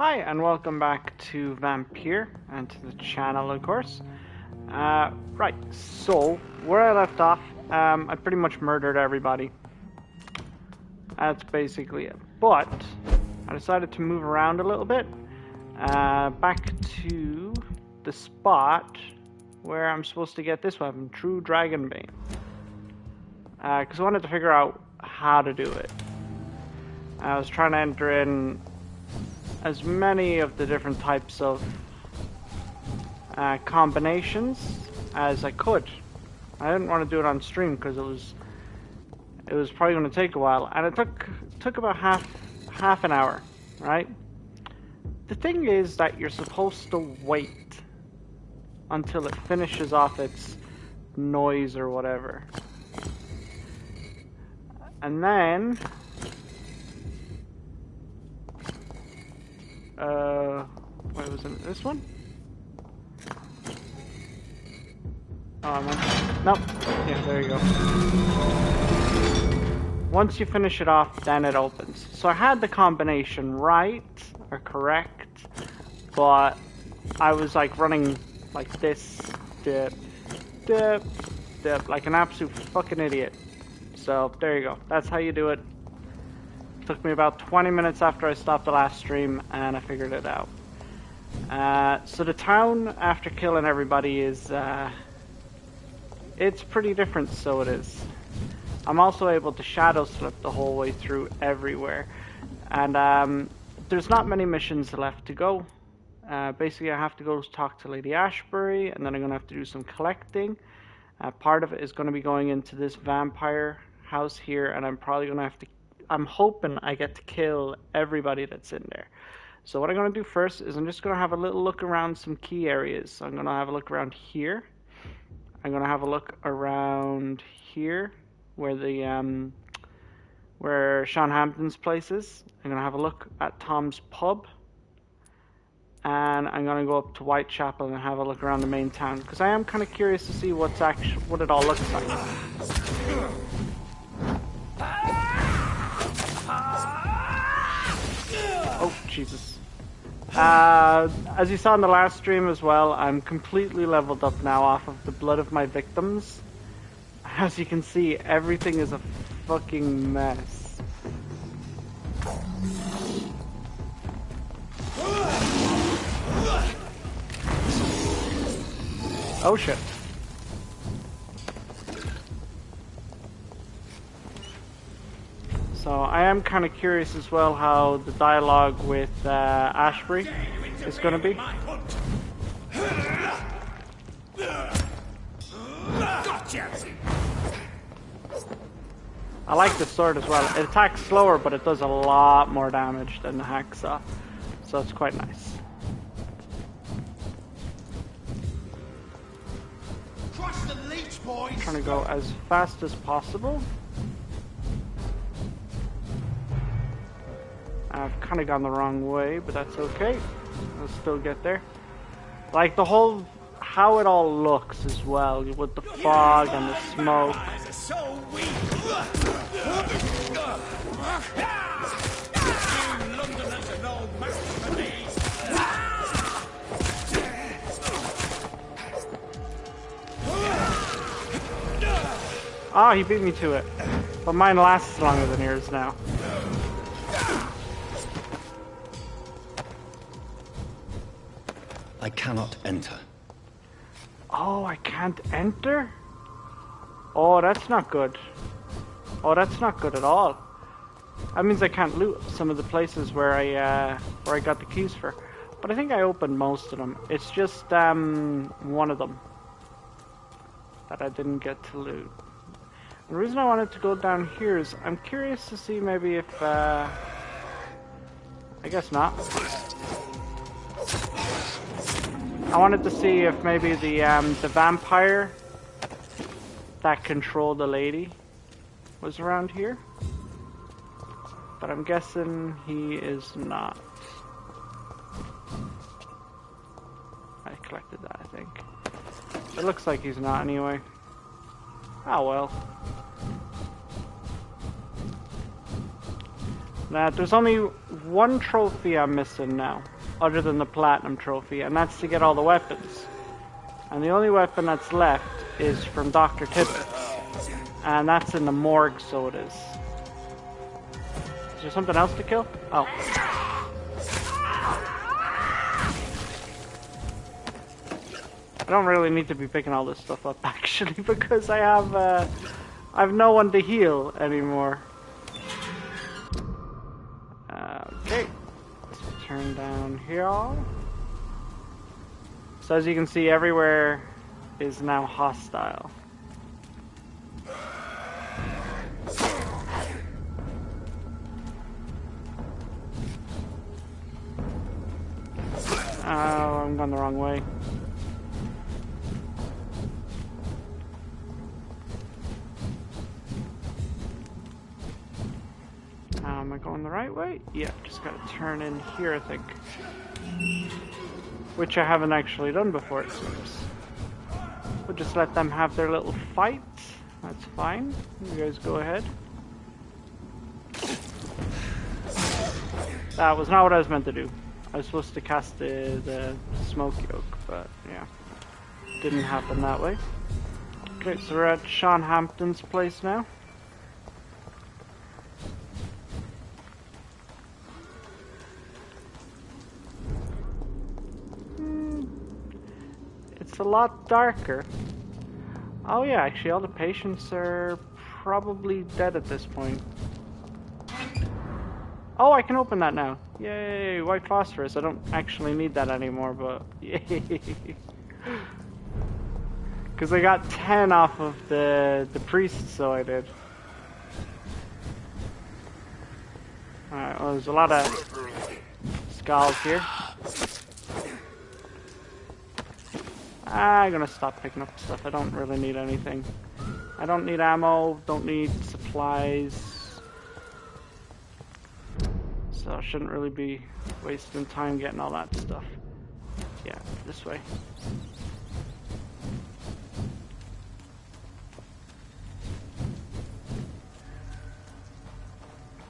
Hi and welcome back to Vampyr and to the channel, of course. Right, so where I left off, I pretty much murdered everybody. That's basically it. But I decided to move around a little bit, back to the spot where I'm supposed to get this weapon, True Dragonbane. Because I wanted to figure out how to do it. I was trying to enter in as many of the different types of combinations as I could. I didn't want to do it on stream because it was probably going to take a while, and it took about half an hour, right? The thing is that you're supposed to wait until it finishes off its noise or whatever, and then wait, was it this one? Oh, I meant, nope. Yeah, there you go. Once you finish it off, then it opens. So I had the combination right, or correct, but I was like running like this, dip, dip, dip, like an absolute fucking idiot. So there you go. That's how you do it. Took me about 20 minutes after I stopped the last stream, and I figured it out. So the town, after killing everybody, is it's pretty different, so it is. I'm also able to shadow slip the whole way through everywhere, and there's not many missions left to go. Basically, I have to go talk to Lady Ashbury, and then I'm going to have to do some collecting. Part of it is going to be going into this vampire house here, and I'm probably going to have to, I'm hoping I get to kill everybody that's in there. So what I'm going to do first is I'm just going to have a little look around some key areas. So I'm going to have a look around here. I'm going to have a look around here where the where Sean Hampton's place is. I'm going to have a look at Tom's pub. And I'm going to go up to Whitechapel and have a look around the main town, because I am kind of curious to see what it all looks like. Oh, Jesus. As you saw in the last stream as well, I'm completely leveled up now off of the blood of my victims. As you can see, everything is a fucking mess. Oh shit. So I am kind of curious as well how the dialogue with Ashbury is going to be. I like the sword as well. It attacks slower, but it does a lot more damage than the hacksaw, so it's quite nice. I'm trying to go as fast as possible. I've kind of gone the wrong way, but that's okay. I'll still get there. Like the whole, how it all looks as well, with the fog and the smoke. Oh, he beat me to it. But mine lasts longer than yours now. I cannot enter. Oh, I can't enter? Oh, that's not good. Oh, that's not good at all. That means I can't loot some of the places where I got the keys for. But I think I opened most of them. It's just one of them that I didn't get to loot. The reason I wanted to go down here is I'm curious to see maybe if I guess not. I wanted to see if maybe the vampire that controlled the lady was around here, but I'm guessing he is not. I collected that, I think. It looks like he's not anyway. Oh well. Now, there's only one trophy I'm missing now, other than the platinum trophy, and that's to get all the weapons. And the only weapon that's left is from Dr. Tibbet. And that's in the morgue, so it is. Is there something else to kill? Oh. I don't really need to be picking all this stuff up, actually, because I have no one to heal anymore. Okay. Let's turn down here. So as you can see, everywhere is now hostile. Oh, I'm going the wrong way. Am I going the right way? Yeah, just gotta turn in here, I think. Which I haven't actually done before, it seems. We'll just let them have their little fight. That's fine. You guys go ahead. That was not what I was meant to do. I was supposed to cast the smoke yoke, but yeah. Didn't happen that way. Okay, so we're at Sean Hampton's place now. It's a lot darker. Oh yeah, actually all the patients are probably dead at this point. Oh, I can open that now. Yay, white phosphorus. I don't actually need that anymore, but yay. Because I got 10 off of the priest, so I did. Alright, well there's a lot of skulls here. I'm gonna stop picking up stuff. I don't really need anything. I don't need ammo, don't need supplies. So I shouldn't really be wasting time getting all that stuff. Yeah, this way.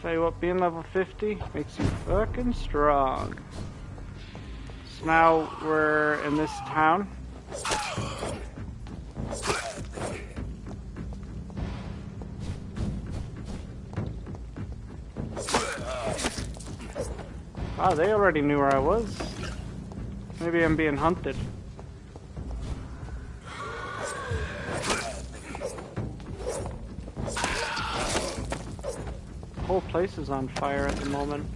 Tell you what, being level 50 makes you fucking strong. So now we're in this town. Wow, they already knew where I was. Maybe I'm being hunted. The whole place is on fire at the moment.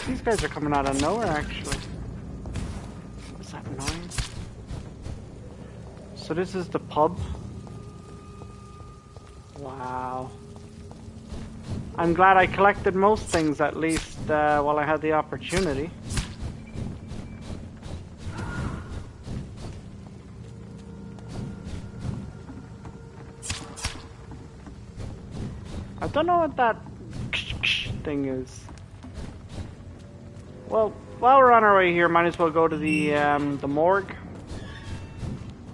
These guys are coming out of nowhere, actually. What's that noise? So this is the pub? Wow. I'm glad I collected most things, at least, while I had the opportunity. I don't know what that thing is. Well, while we're on our way here, might as well go to the morgue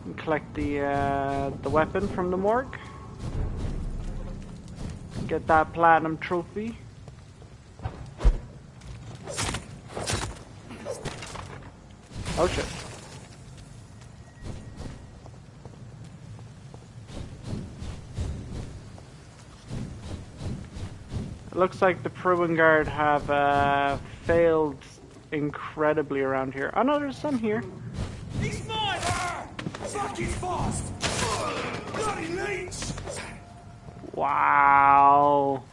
and collect the weapon from the morgue. Get that platinum trophy. Oh shit. It looks like the Pruin Guard have failed incredibly around here. Oh no, there's some here. He's mine! Fuck his fast! Bloody leech! Wow.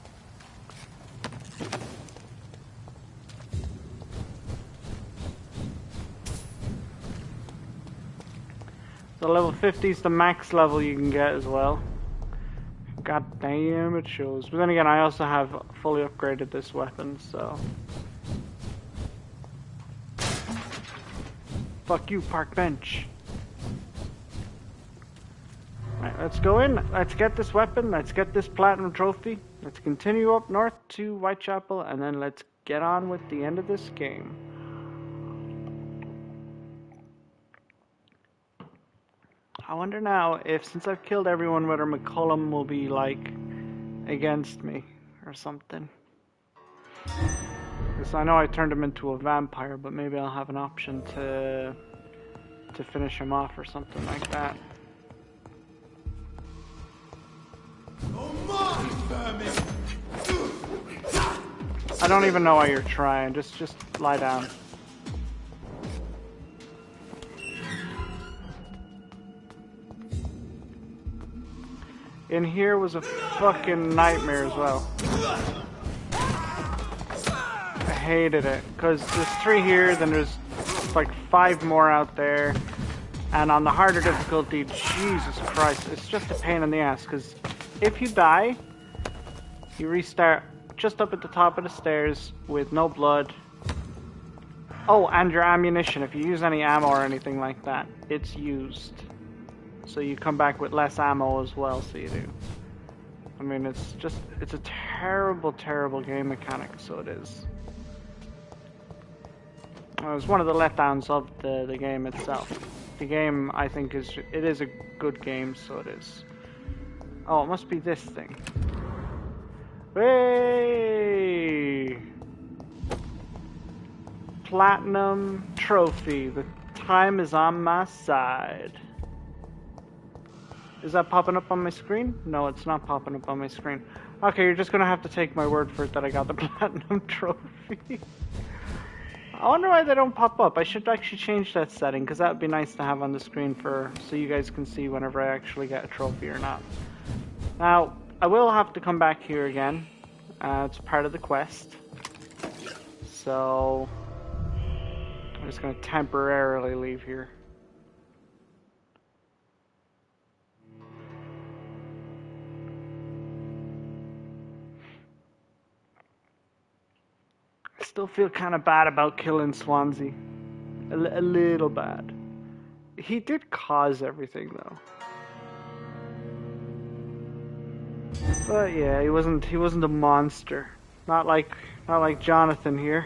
So level 50 is the max level you can get as well. God damn, it shows. But then again, I also have fully upgraded this weapon, so... Fuck you, park bench. Alright, let's go in. Let's get this weapon. Let's get this platinum trophy. Let's continue up north to Whitechapel, and then let's get on with the end of this game. I wonder now if, since I've killed everyone, whether McCullum will be, like, against me or something. Because I know I turned him into a vampire, but maybe I'll have an option to finish him off or something like that. I don't even know why you're trying. Just lie down. In here was a fucking nightmare as well. I hated it, because there's 3 here, then there's like 5 more out there, and on the harder difficulty, Jesus Christ, it's just a pain in the ass, because if you die, you restart just up at the top of the stairs with no blood. Oh, and your ammunition, if you use any ammo or anything like that, it's used. So you come back with less ammo as well, so you do. I mean, it's a terrible, terrible game mechanic, so it is. It was one of the letdowns of the game itself. The game, I think, it is a good game, so it is. Oh, it must be this thing. Hey! Platinum trophy. The time is on my side. Is that popping up on my screen? No, it's not popping up on my screen. Okay, you're just gonna have to take my word for it that I got the platinum trophy. I wonder why they don't pop up. I should actually change that setting, because that would be nice to have on the screen so you guys can see whenever I actually get a trophy or not. Now, I will have to come back here again. It's part of the quest. So, I'm just gonna temporarily leave here. I still feel kind of bad about killing Swansea. A little bad. He did cause everything, though. But yeah, he wasn't a monster. Not like Jonathan here.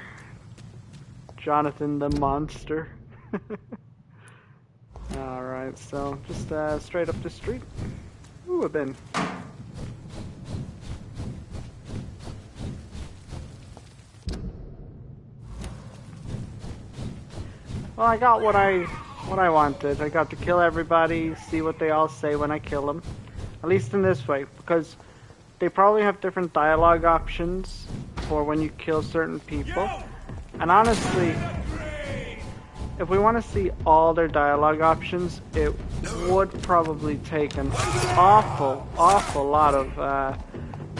Jonathan the monster. Alright, so just straight up the street. Ooh, a bin. Well, I got what I wanted. I got to kill everybody, see what they all say when I kill them. At least in this way, because they probably have different dialogue options for when you kill certain people. And honestly, if we want to see all their dialogue options, it would probably take an awful lot of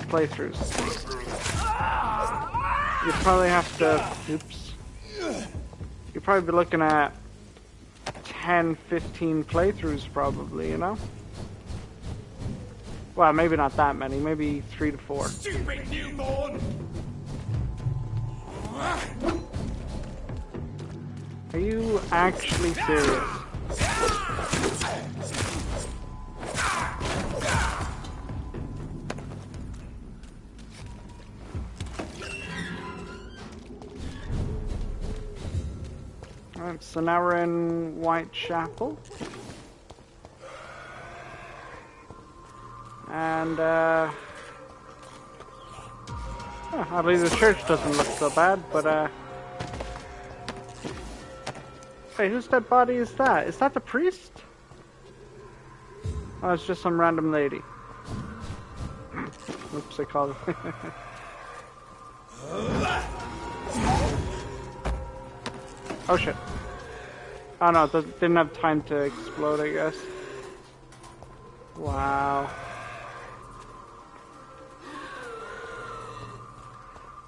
playthroughs. You'd probably have to... Oops. You'd probably be looking at 10, 15 playthroughs probably, you know? Well, maybe not that many, maybe 3 to 4. Stupid newborn! Are you actually serious? Alright, so now we're in Whitechapel. And, at least the church doesn't look so bad, but, Wait, whose dead body is that? Is that the priest? Oh, it's just some random lady. Oops, I called it. Oh shit. Oh no, it didn't have time to explode, I guess. Wow.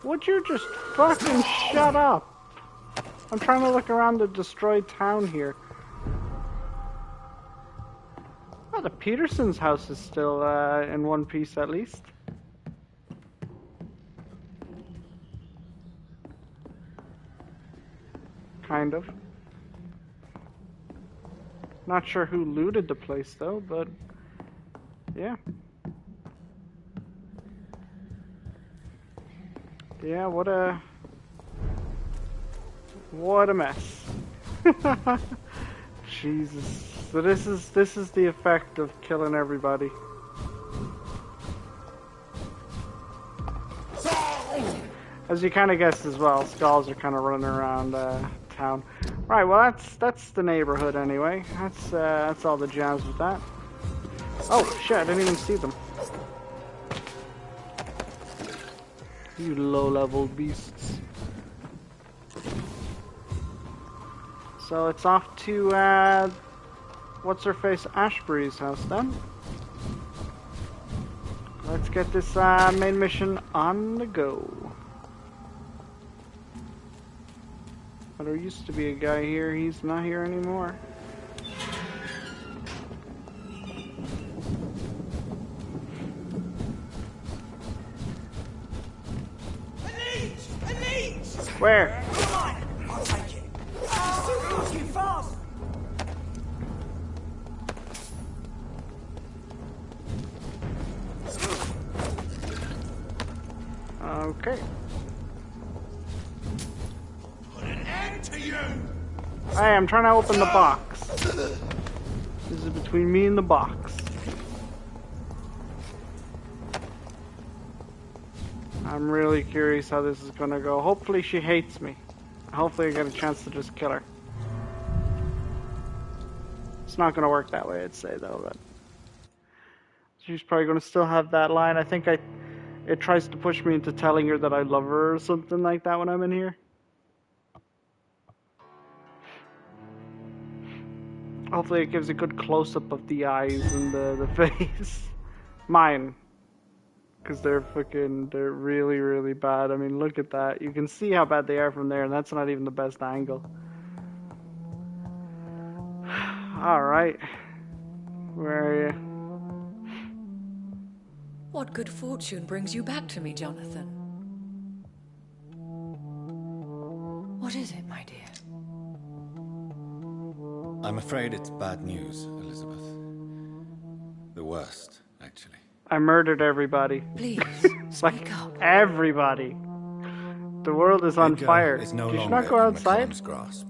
Would you just fucking shut up? I'm trying to look around the destroyed town here. Oh, the Petersons' house is still in one piece at least. Kind of. Not sure who looted the place though, but yeah. Yeah, what a mess. Jesus. So this is the effect of killing everybody. As you kind of guessed as well, skulls are kind of running around town. Right, well that's the neighborhood anyway. That's all the jazz with that. Oh shit! I didn't even see them. You low-level beasts. So it's off to what's her face Ashbury's house then. Let's get this main mission on the go. But there used to be a guy here, he's not here anymore. A leech! Where? Come on! I'll take it. Too fast! Okay. Put an end to you! Hey, I'm trying to open the box. This is between me and the box. I'm really curious how this is gonna go. Hopefully she hates me. Hopefully I get a chance to just kill her. It's not gonna work that way, I'd say though, but she's probably gonna still have that line. I think it tries to push me into telling her that I love her or something like that when I'm in here. Hopefully it gives a good close-up of the eyes and the face. Mine. Because they're really, really bad. I mean, look at that. You can see how bad they are from there, and that's not even the best angle. Alright. Where are you? What good fortune brings you back to me, Jonathan? What is it, my dear? I'm afraid it's bad news, Elizabeth. The worst, actually. I murdered everybody. Please, Like, speak up. everybody. The world is on Edgar fire. is no Did you longer not go in outside? McCallum's grasp.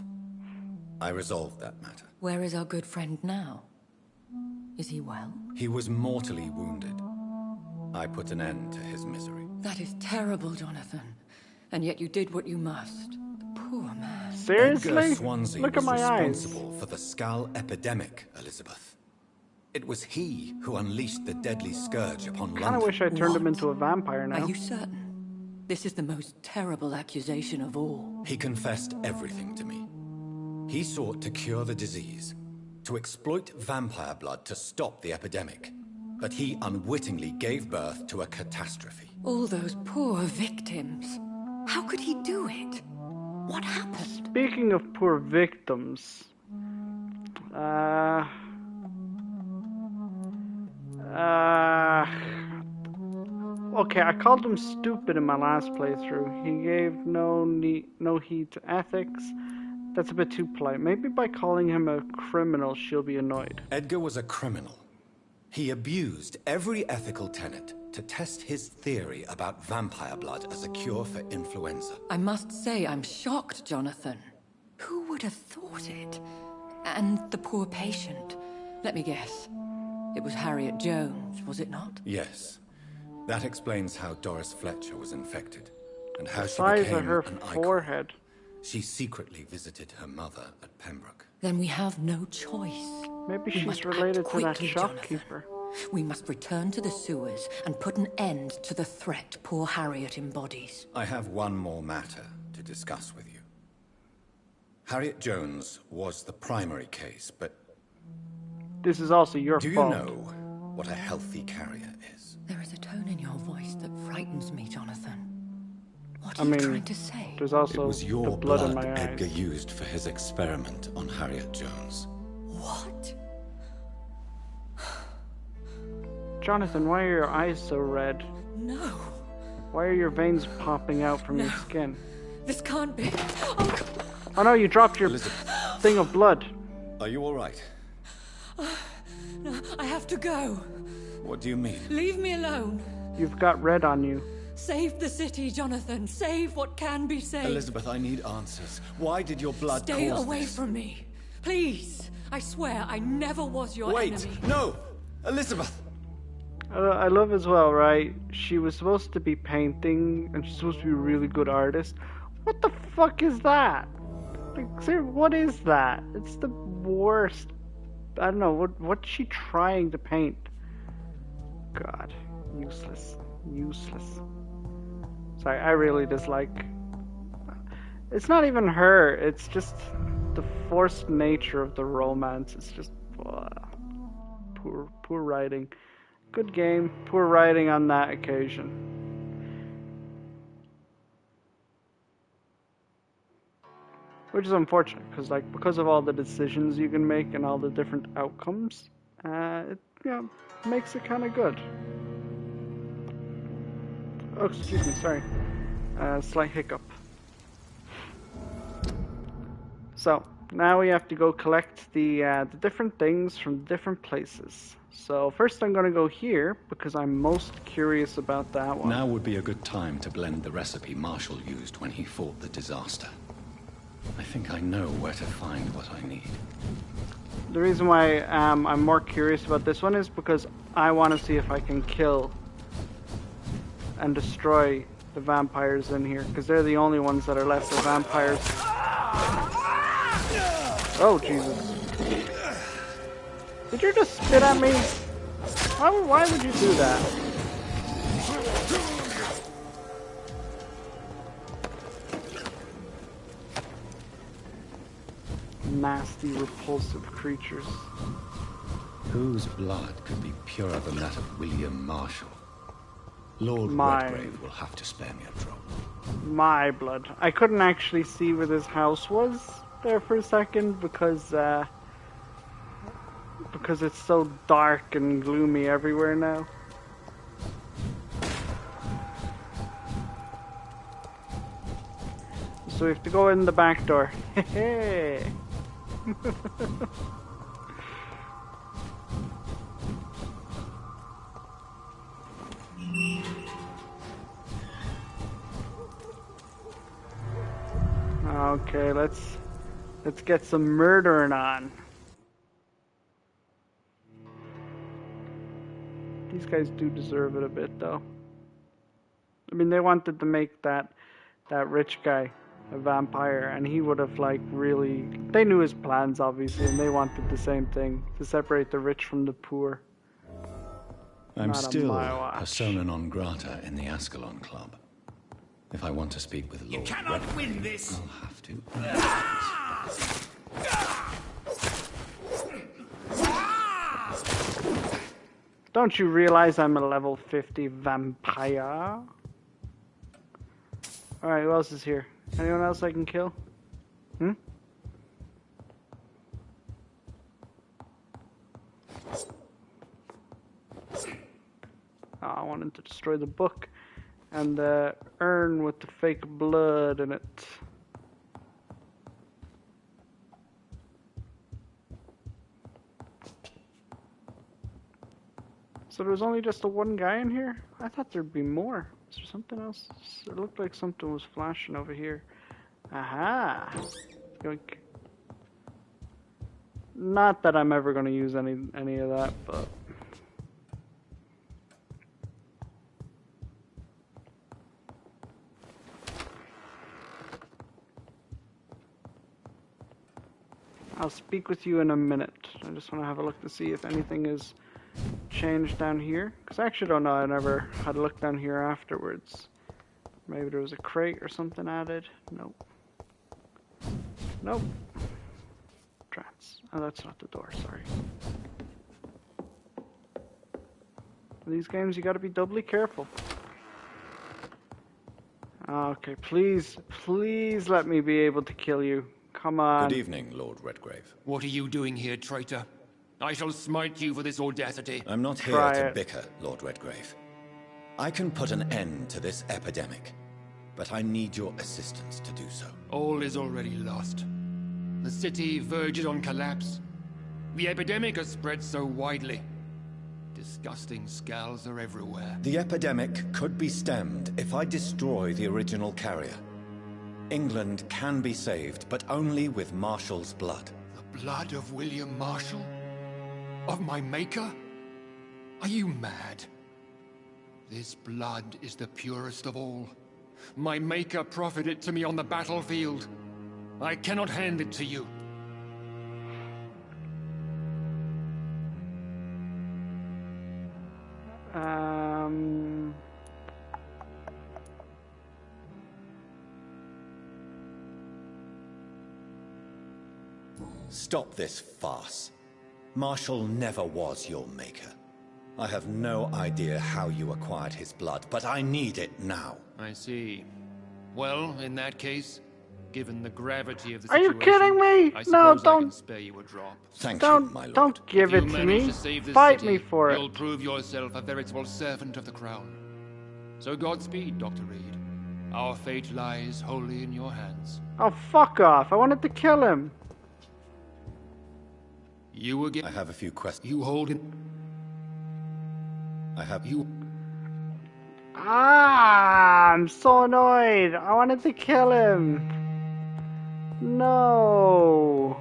I resolved that matter. Where is our good friend now? Is he well? He was mortally wounded. I put an end to his misery. That is terrible, Jonathan. And yet you did what you must. The poor man. Seriously? Edgar Swansea Look at was my eyes. responsible for the Skull epidemic, Elizabeth. It was he who unleashed the deadly scourge upon I London. kind of wish I turned him What? into a vampire now. Are you certain? This is the most terrible accusation of all. He confessed everything to me. He sought to cure the disease, to exploit vampire blood to stop the epidemic. But he unwittingly gave birth to a catastrophe. All those poor victims. How could he do it? What happened? Speaking of poor victims, okay, I called him stupid in my last playthrough. He gave no heed to ethics. That's a bit too polite. Maybe by calling him a criminal, she'll be annoyed. Edgar was a criminal. He abused every ethical tenet to test his theory about vampire blood as a cure for influenza. I must say I'm shocked, Jonathan. Who would have thought it? And the poor patient. Let me guess. It was Harriet Jones, was it not? Yes. That explains how Doris Fletcher was infected, and how she Size became of her an icon. forehead. She secretly visited her mother at Pembroke. Then we have no choice. Maybe We she's must act related to that quickly, shopkeeper. Jonathan. We must return to the sewers and put an end to the threat poor Harriet embodies. I have one more matter to discuss with you. Harriet Jones was the primary case, but This is also your do you fault. know what a healthy carrier is? There is a tone in your voice that frightens me, Jonathan. What I are you mean, trying to say? There's It also was the your blood blood in my Edgar eyes. used for his experiment on Harriet Jones. What? Jonathan, why are your eyes so red? No. Why are your veins popping out from your skin? This can't be. Oh, God. Oh no, you dropped your Elizabeth, thing of blood. are you all right? No, I have to go. What do you mean? Leave me alone. You've got red on you. Save the city, Jonathan. Save what can be saved. Elizabeth, I need answers. Why did your blood Stay cause away this? from me. Please. I swear I never was your enemy. Wait! No! Elizabeth! I love as well, right? She was supposed to be painting, and she's supposed to be a really good artist. What the fuck is that? Like, what is that? It's the worst. I don't know, what's she trying to paint? God, useless. Useless. Sorry, I really dislike... It's not even her, it's just the forced nature of the romance. It's just... poor writing. Good game, poor writing on that occasion. Which is unfortunate, because of all the decisions you can make and all the different outcomes, it makes it kind of good. Oh, excuse me, sorry. Slight hiccup. So, now we have to go collect the different things from different places. So, first I'm going to go here, because I'm most curious about that one. Now would be a good time to blend the recipe Marshall used when he fought the disaster. I think I know where to find what I need. The reason why I'm more curious about this one is because I want to see if I can kill and destroy the vampires in here, because they're the only ones that are left of vampires. Oh, Jesus. Did you just spit at me? Why would you do that? Nasty, repulsive creatures. Whose blood could be purer than that of William Marshall? Lord Mine. Redgrave will have to spare me a trouble. My blood. I couldn't actually see where this house was there for a second because it's so dark and gloomy everywhere now. So we have to go in the back door. Hey. Okay, let's get some murdering on. These guys do deserve it a bit, though. I mean, they wanted to make that rich guy a vampire, and he would have, like, really... They knew his plans, obviously, and they wanted the same thing, to separate the rich from the poor. I'm Not still on my watch. persona non grata in the Ascalon Club. If I want to speak with Lord cannot Redgrave, win this. I'll have to. Don't you realize I'm a level 50 vampire? Alright, who else is here? Anyone else I can kill? Hmm? Oh, I wanted to destroy the book and the urn with the fake blood in it. So there was only just the one guy in here? I thought there'd be more. Is there something else? It looked like something was flashing over here. Aha! Yoink. Not that I'm ever going to use any of that, but... I'll speak with you in a minute. I just want to have a look to see if anything is changed down here. Because I actually don't know. I never had a look down here afterwards. Maybe there was a crate or something added. Nope. Nope. Trance. Oh, that's not the door. Sorry. In these games, you got to be doubly careful. Okay, please let me be able to kill you. Come on. Good evening, Lord Redgrave. What are you doing here, traitor? I shall smite you for this audacity. I'm not here Try to it. bicker, Lord Redgrave. I can put an end to this epidemic, but I need your assistance to do so. All is already lost. The city verges on collapse. The epidemic has spread so widely. Disgusting scals are everywhere. The epidemic could be stemmed if I destroy the original carrier. England can be saved, but only with Marshall's blood. The blood of William Marshall? Of my maker? Are you mad? This blood is the purest of all. My maker proffered it to me on the battlefield. I cannot hand it to you. Stop this farce. Marshall never was your maker. I have no idea how you acquired his blood, but I need it now. I see. Well, in that case, given the gravity of the Are you situation, kidding me? I No, suppose I can don't. spare you a drop. Thank you, my lord. Don't give If it you to manage me. to save this Fight city, me for you'll it. prove yourself a veritable servant of the crown. So Godspeed, Dr. Reed. Our fate lies wholly in your hands. Oh, fuck off. I wanted to kill him. You again. I have a few questions. You hold it. I have You. Ah, I'm so annoyed. I wanted to kill him. No.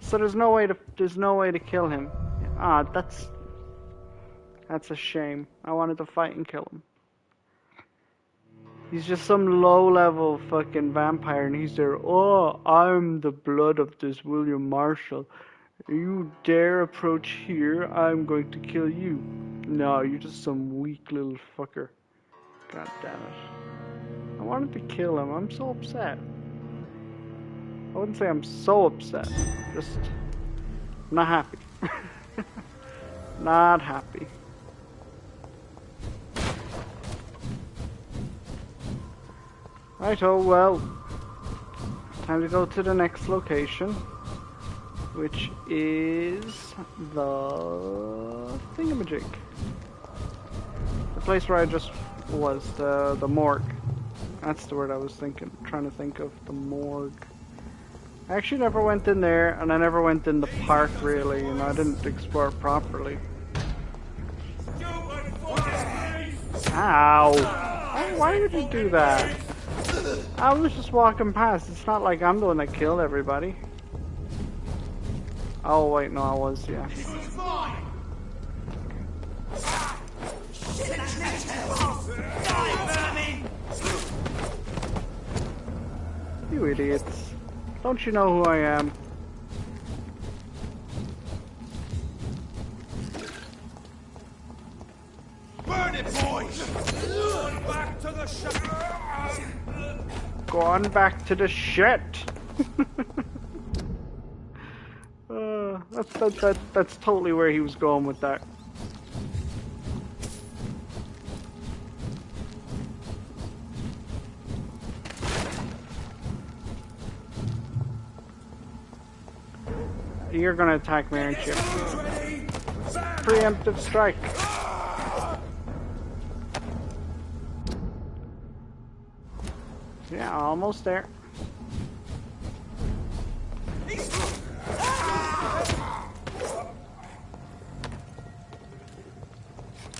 So there's no way to kill him. Ah, that's a shame. I wanted to fight and kill him. He's just some low-level fucking vampire, and he's there. Oh, I'm the blood of this William Marshall. You dare approach here, I'm going to kill you. No, you're just some weak little fucker. God damn it. I wanted to kill him. I'm so upset. I wouldn't say I'm so upset. Just not happy. Not happy. Right, oh well. Time to go to the next location, which is the thingamajig. The place where I just was, the morgue. That's the word I was trying to think of, the morgue. I actually never went in there, and I never went in the park really, you know, I didn't explore it properly. Ow! Why would you do that? I was just walking past. It's not like I'm the one that killed everybody. Oh wait, no, I was, yeah. You idiots. Don't you know who I am? Burn it, boys! Back to the ship! Gone back to the shit. That's totally where he was going with that. You're gonna attack me, aren't you? Preemptive strike. Yeah, almost there.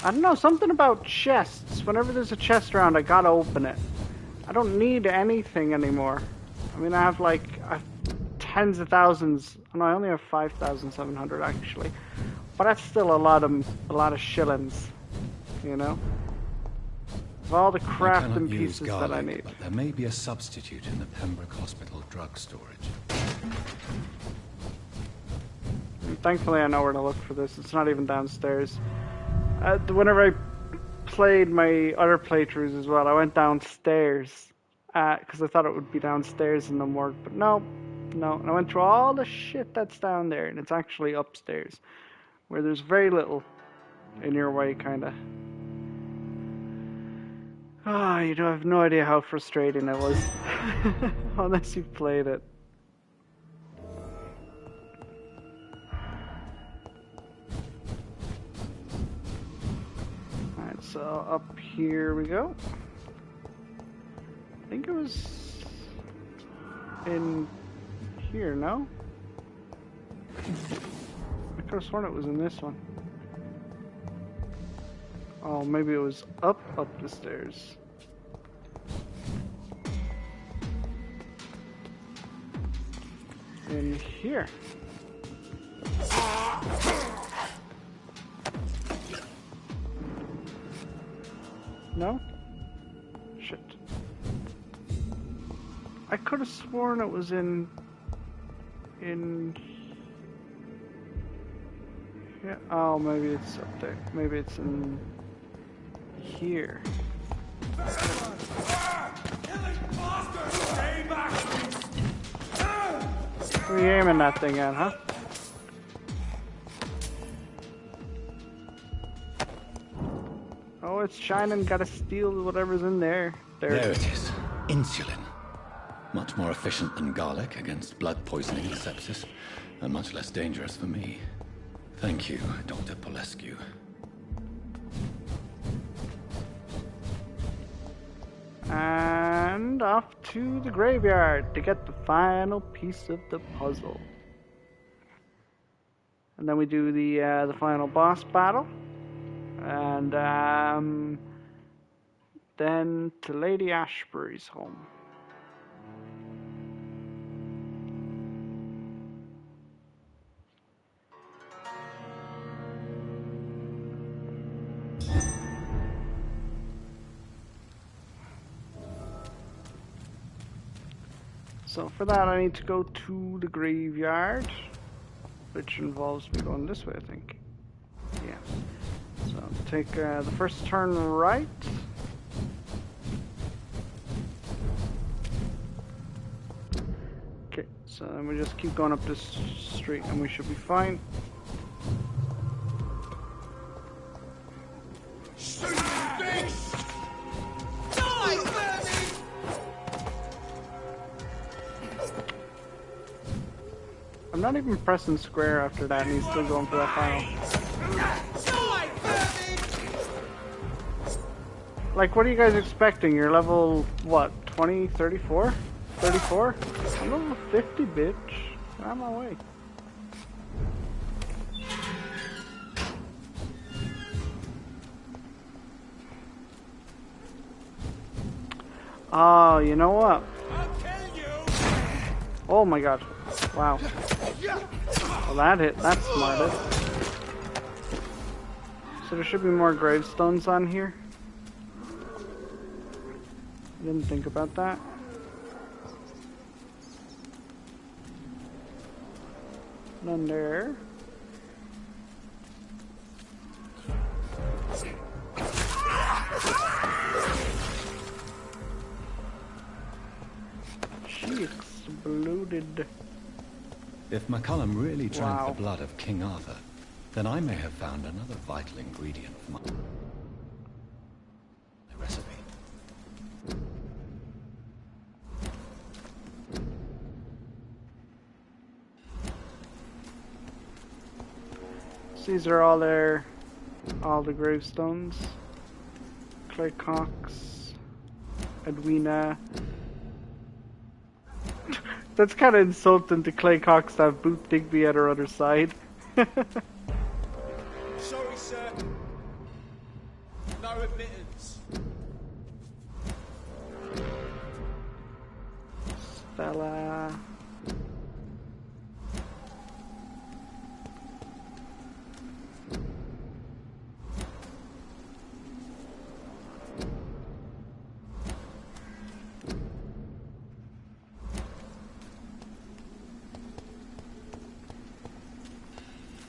I don't know, something about chests. Whenever there's a chest around, I gotta open it. I don't need anything anymore. I mean, I have tens of thousands. No, I only have 5,700 actually. But that's still a lot of shillings, you know? Of all the crafting pieces that I need. But there may be a substitute in the Pembroke Hospital drug storage. And thankfully I know where to look for this. It's not even downstairs. Whenever I played my other playthroughs as well, I went downstairs because I thought it would be downstairs in the morgue, but no. And I went through all the shit that's down there, and it's actually upstairs, where there's very little in your way, kinda. Ah, you don't have no idea how frustrating it was, unless you've played it. Alright, so up here we go. I think it was in here, no? I could have sworn it was in this one. Oh, maybe it was up the stairs. In here. No? Shit. I could have sworn it was in... Yeah, oh, maybe it's up there. Maybe it's in... here. What are you aiming that thing at, huh? Oh, it's shining. Gotta steal whatever's in there. There it is. Insulin. Much more efficient than garlic against blood poisoning and sepsis, and much less dangerous for me. Thank you, Dr. Polescu. And off to the graveyard to get the final piece of the puzzle. And then we do the final boss battle. And then to Lady Ashbury's home. So for that I need to go to the graveyard, which involves me going this way, I think. Yeah. So take the first turn right. Okay, so then we just keep going up this street and we should be fine. I'm not even pressing square after that, and he's still going for that final. Like, what are you guys expecting? You're level, what, 20, 34? 34? I'm level 50, bitch. Get out of my way. Oh, you know what? Oh my god. Wow. Well, that hit. That's smarted. So there should be more gravestones on here. Didn't think about that. None there. She exploded. If McCullum really drank the blood of King Arthur, then I may have found another vital ingredient for my recipe. These are all there, all the gravestones. Clay Cox, Edwina. That's kind of insulting to Clay Cox to have Boot Digby at her other side. Sorry, sir. No admittance. Stella.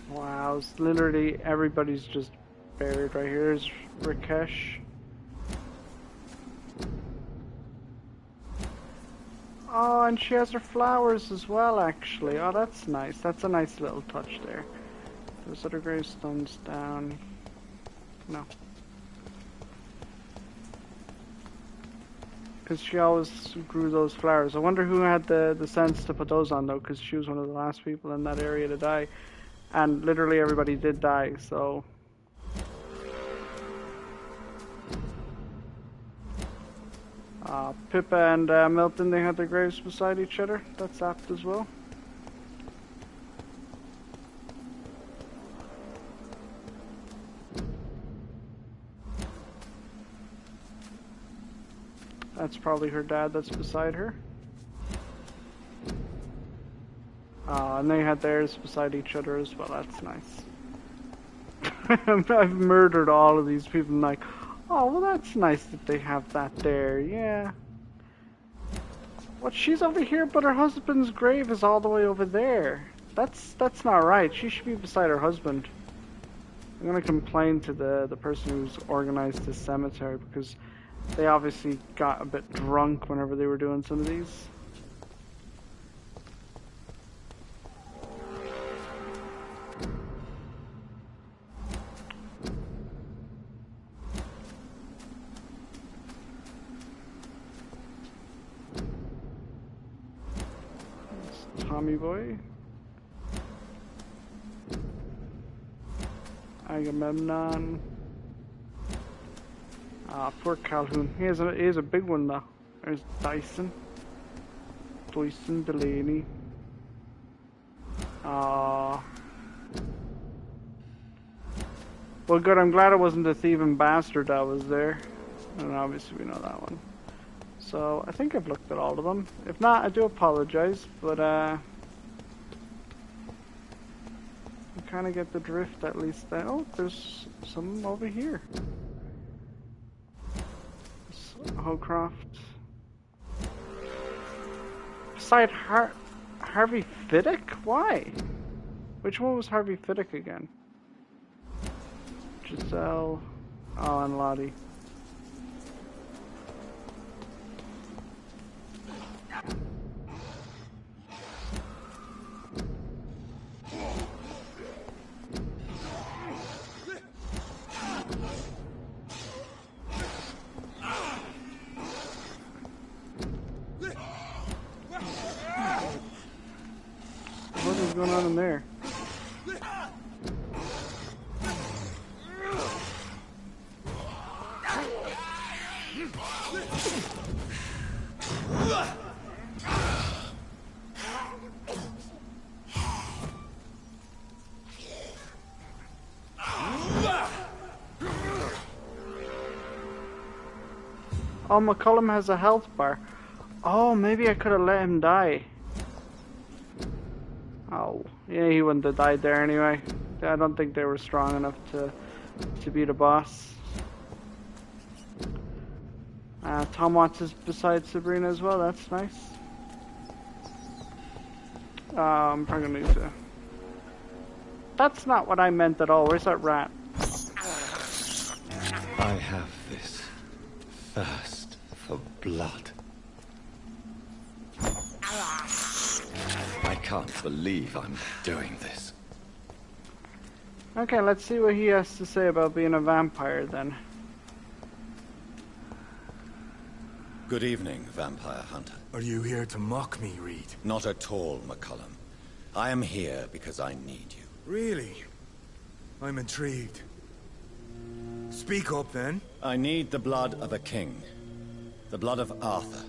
Wow, it's literally everybody's just buried right here. There's Rakesh. Oh, and she has her flowers as well, actually. Oh, that's nice. That's a nice little touch there. There's other gravestones down. No. Because she always grew those flowers. I wonder who had the sense to put those on, though, because she was one of the last people in that area to die. And literally everybody did die, so... Pippa and Milton, they had their graves beside each other. That's apt as well. That's probably her dad that's beside her. And they had theirs beside each other as well. That's nice. I've murdered all of these people. I'm like, oh, well, that's nice that they have that there. Yeah. What? She's over here, but her husband's grave is all the way over there. That's not right. She should be beside her husband. I'm gonna complain to the person who's organized this cemetery because they obviously got a bit drunk whenever they were doing some of these. Tommy boy. Agamemnon. Ah, poor Calhoun. He is a big one though. There's Dyson. Dyson Delaney. Ah. Well, good. I'm glad it wasn't the thieving bastard that was there. And obviously we know that one. So, I think I've looked at all of them. If not, I do apologize, but you kind of get the drift at least. Oh, there's some over here. Howcroft. Beside Harvey Fiddick? Why? Which one was Harvey Fiddick again? Giselle. Oh, and Lottie. What is going on in there? Oh, McCullum has a health bar. Oh, maybe I could have let him die. Oh, yeah, he wouldn't have died there anyway. I don't think they were strong enough to beat a boss. Tom Watts is beside Sabrina as well. That's nice. I'm probably gonna need to. That's not what I meant at all. Where's that rat? I have this thirst for blood. I can't believe I'm doing this. Okay, let's see what he has to say about being a vampire then. Good evening, vampire hunter. Are you here to mock me, Reed? Not at all, McCullum. I am here because I need you. Really? I'm intrigued. Speak up, then. I need the blood of a king. The blood of Arthur.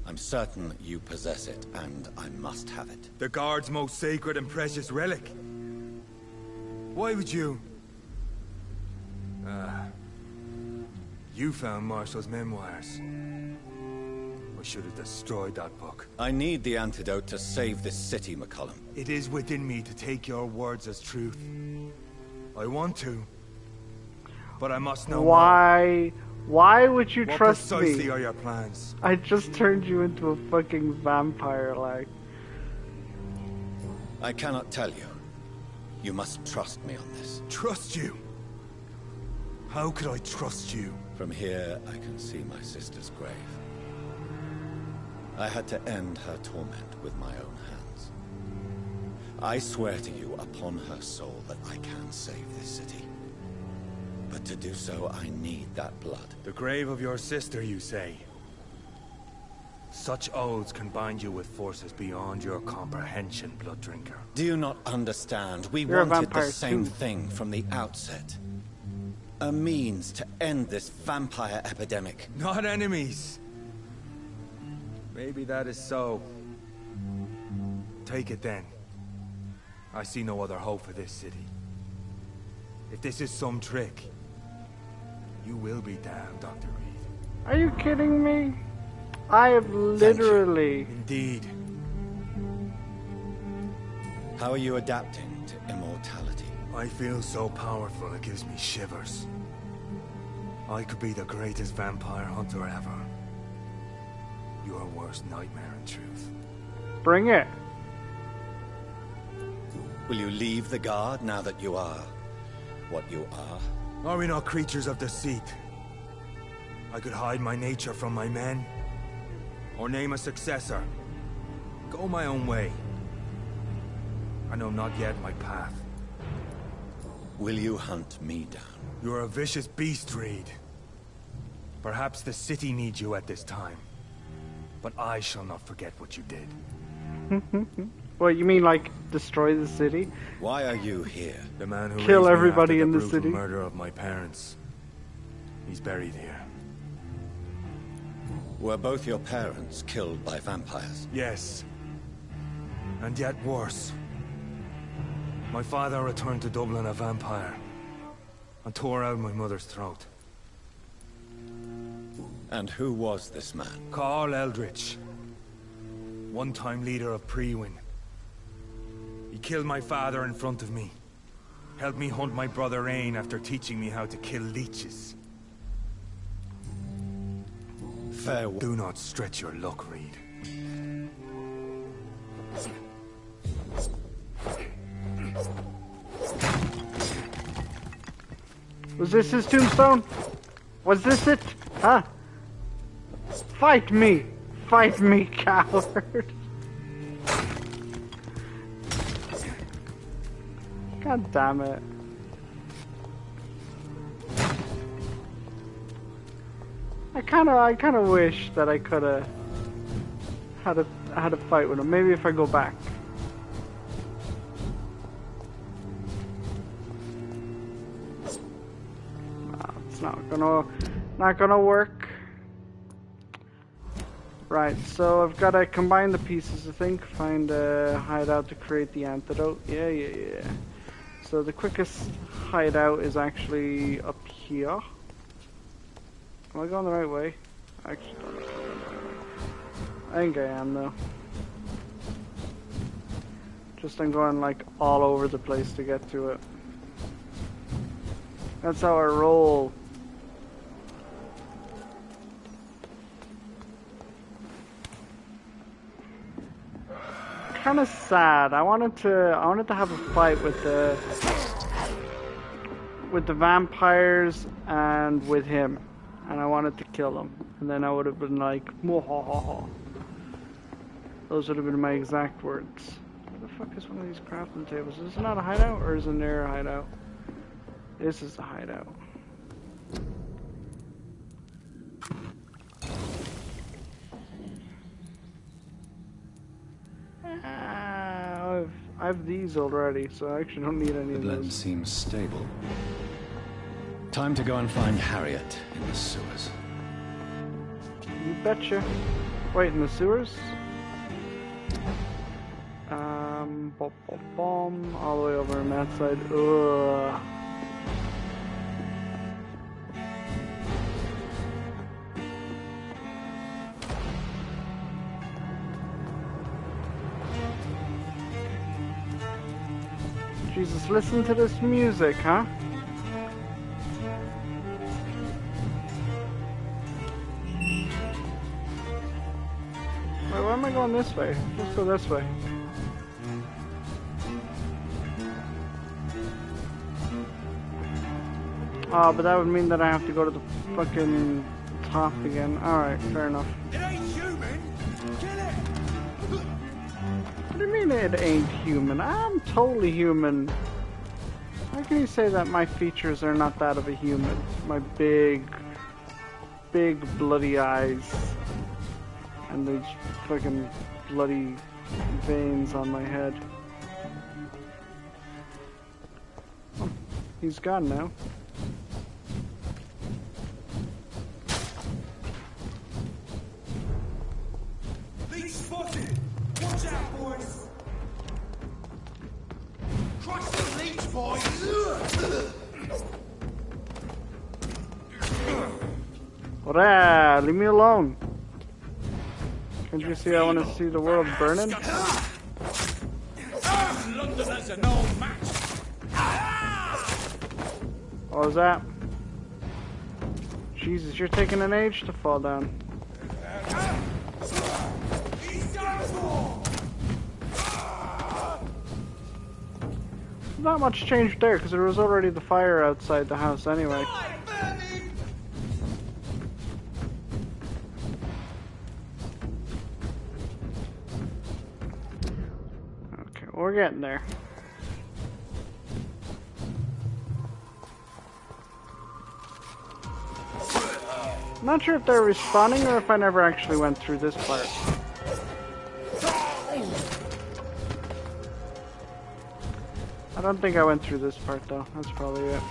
I'm certain you possess it, and I must have it. The Guard's most sacred and precious relic. Why would you... You found Marshall's memoirs. I should have destroyed that book. I need the antidote to save this city, McCullum. It is within me to take your words as truth. I want to. But I must know Why? Why would you what trust me? precisely are your plans? I just turned you into a fucking vampire, like. I cannot tell you. You must trust me on this. Trust you? How could I trust you? From here, I can see my sister's grave. I had to end her torment with my own hands. I swear to you upon her soul that I can save this city. But to do so, I need that blood. The grave of your sister, you say? Such oaths can bind you with forces beyond your comprehension, Blood Drinker. Do you not understand? We You're a wanted the vampire same too. thing from the outset. A means to end this vampire epidemic. Not enemies. Maybe that is so. Take it then. I see no other hope for this city. If this is some trick, you will be damned, Dr. Reed. Are you kidding me? I have literally... Indeed. How are you adapting to immortality? I feel so powerful it gives me shivers. I could be the greatest vampire hunter ever. Your worst nightmare, in truth. Bring it. Will you leave the guard now that you are what you are? Are we not creatures of deceit? I could hide my nature from my men, or name a successor. Go my own way. I know not yet my path. Will you hunt me down? You're a vicious beast, Reed. Perhaps the city needs you at this time. But I shall not forget what you did. What, you mean like destroy the city? Why are you here? The man who Kill raised me everybody after in the brutal city? murder of my parents. He's buried here. Were both your parents killed by vampires? Yes. And yet worse. My father returned to Dublin a vampire, and tore out my mother's throat. And who was this man? Carl Eldritch. One-time leader of Prewin. He killed my father in front of me. Helped me hunt my brother Ain after teaching me how to kill leeches. Farewell. Do not stretch your luck, Reed. Was this his tombstone? Was this it? Huh? Fight me! Fight me, coward! God damn it. I kinda wish that I coulda had a fight with him. Maybe if I go back. No, it's not gonna work. Right, so I've gotta combine the pieces, I think. Find a hideout to create the antidote. Yeah. So the quickest hideout is actually up here. Am I going the right way? I actually don't know if I'm going the right way. I think I am though. Just I'm going like all over the place to get to it. That's how I roll. Kind of sad. I wanted to have a fight with the vampires and with him, and I wanted to kill him, and then I would have been like, "Mwahaha." Those would have been my exact words. Where the fuck is one of these crafting tables? Is this not a hideout, or is it near a hideout? This is the hideout. I have these already, so I actually don't need any The of blend those. seems stable. Time to go and find Harriet in the sewers. You betcha. Wait, in the sewers? Bomb, all the way over on that side. Ugh. Jesus, listen to this music, huh? Wait, why am I going this way? Let's go this way. Oh, but that would mean that I have to go to the fucking top again. Alright, fair enough. It ain't human! Kill it! What do you mean it ain't human? I'm totally human. How can you say that my features are not that of a human? My big bloody eyes. And those fucking bloody veins on my head. Oh, he's gone now. Leech spotted! Watch out, boys! Crush the leech, boys! What Leave me alone. Can't you see I want to see the world burning? Londoners are no match. What was that? Jesus, you're taking an age to fall down. Not much changed there, because there was already the fire outside the house anyway. Okay, well, we're getting there. I'm not sure if they're respawning or if I never actually went through this part. I don't think I went through this part though. That's probably it.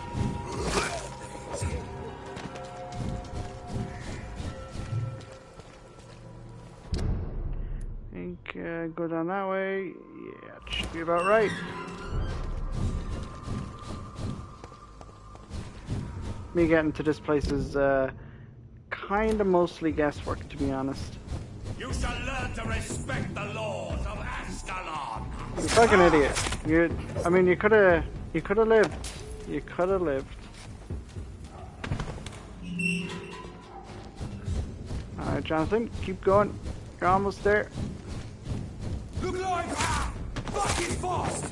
I think go down that way. Yeah, it should be about right. Me getting to this place is kind of mostly guesswork, to be honest. You shall learn to respect the laws of Ascalon. You fucking idiot. I mean, you could have lived. You could have lived. Alright, Jonathan, keep going. You're almost there. Look like fucking fast.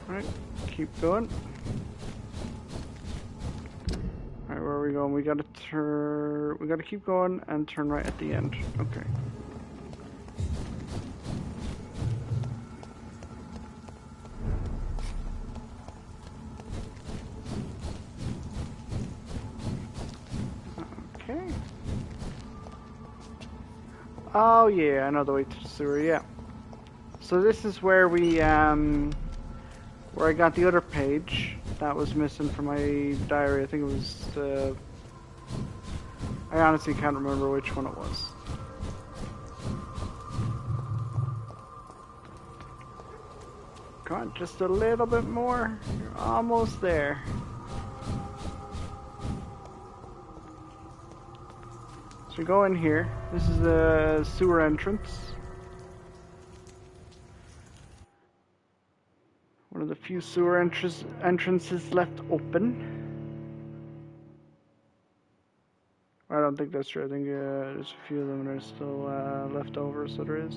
Alright, keep going. Alright, where are we going? We gotta keep going and turn right at the end. Okay. Okay. Oh yeah, I know the way to the sewer, yeah. So this is where we, where I got the other page that was missing from my diary. I think it was, I honestly can't remember which one it was. Come on, just a little bit more. You're almost there. So we go in here. This is the sewer entrance. One of the few sewer entrances left open. I don't think that's true. I think there's a few of them that are still left over, so there is.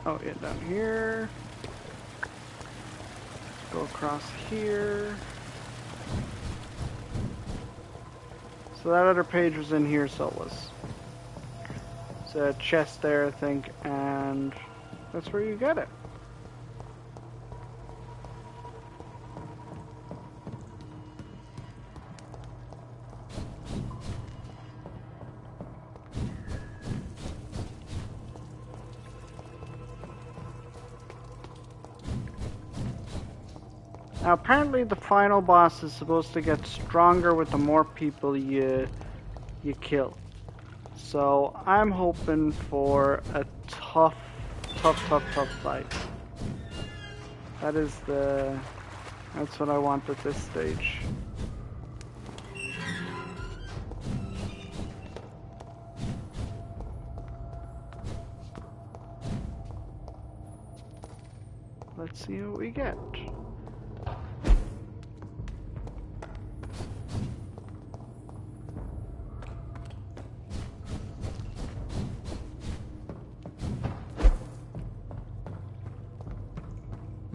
Oh yeah, down here. Let's go across here. So that other page was in here, so it was. It's a chest there, I think, and that's where you get it. Now apparently the final boss is supposed to get stronger with the more people you kill. So I'm hoping for a tough fight. That's what I want at this stage. Let's see what we get.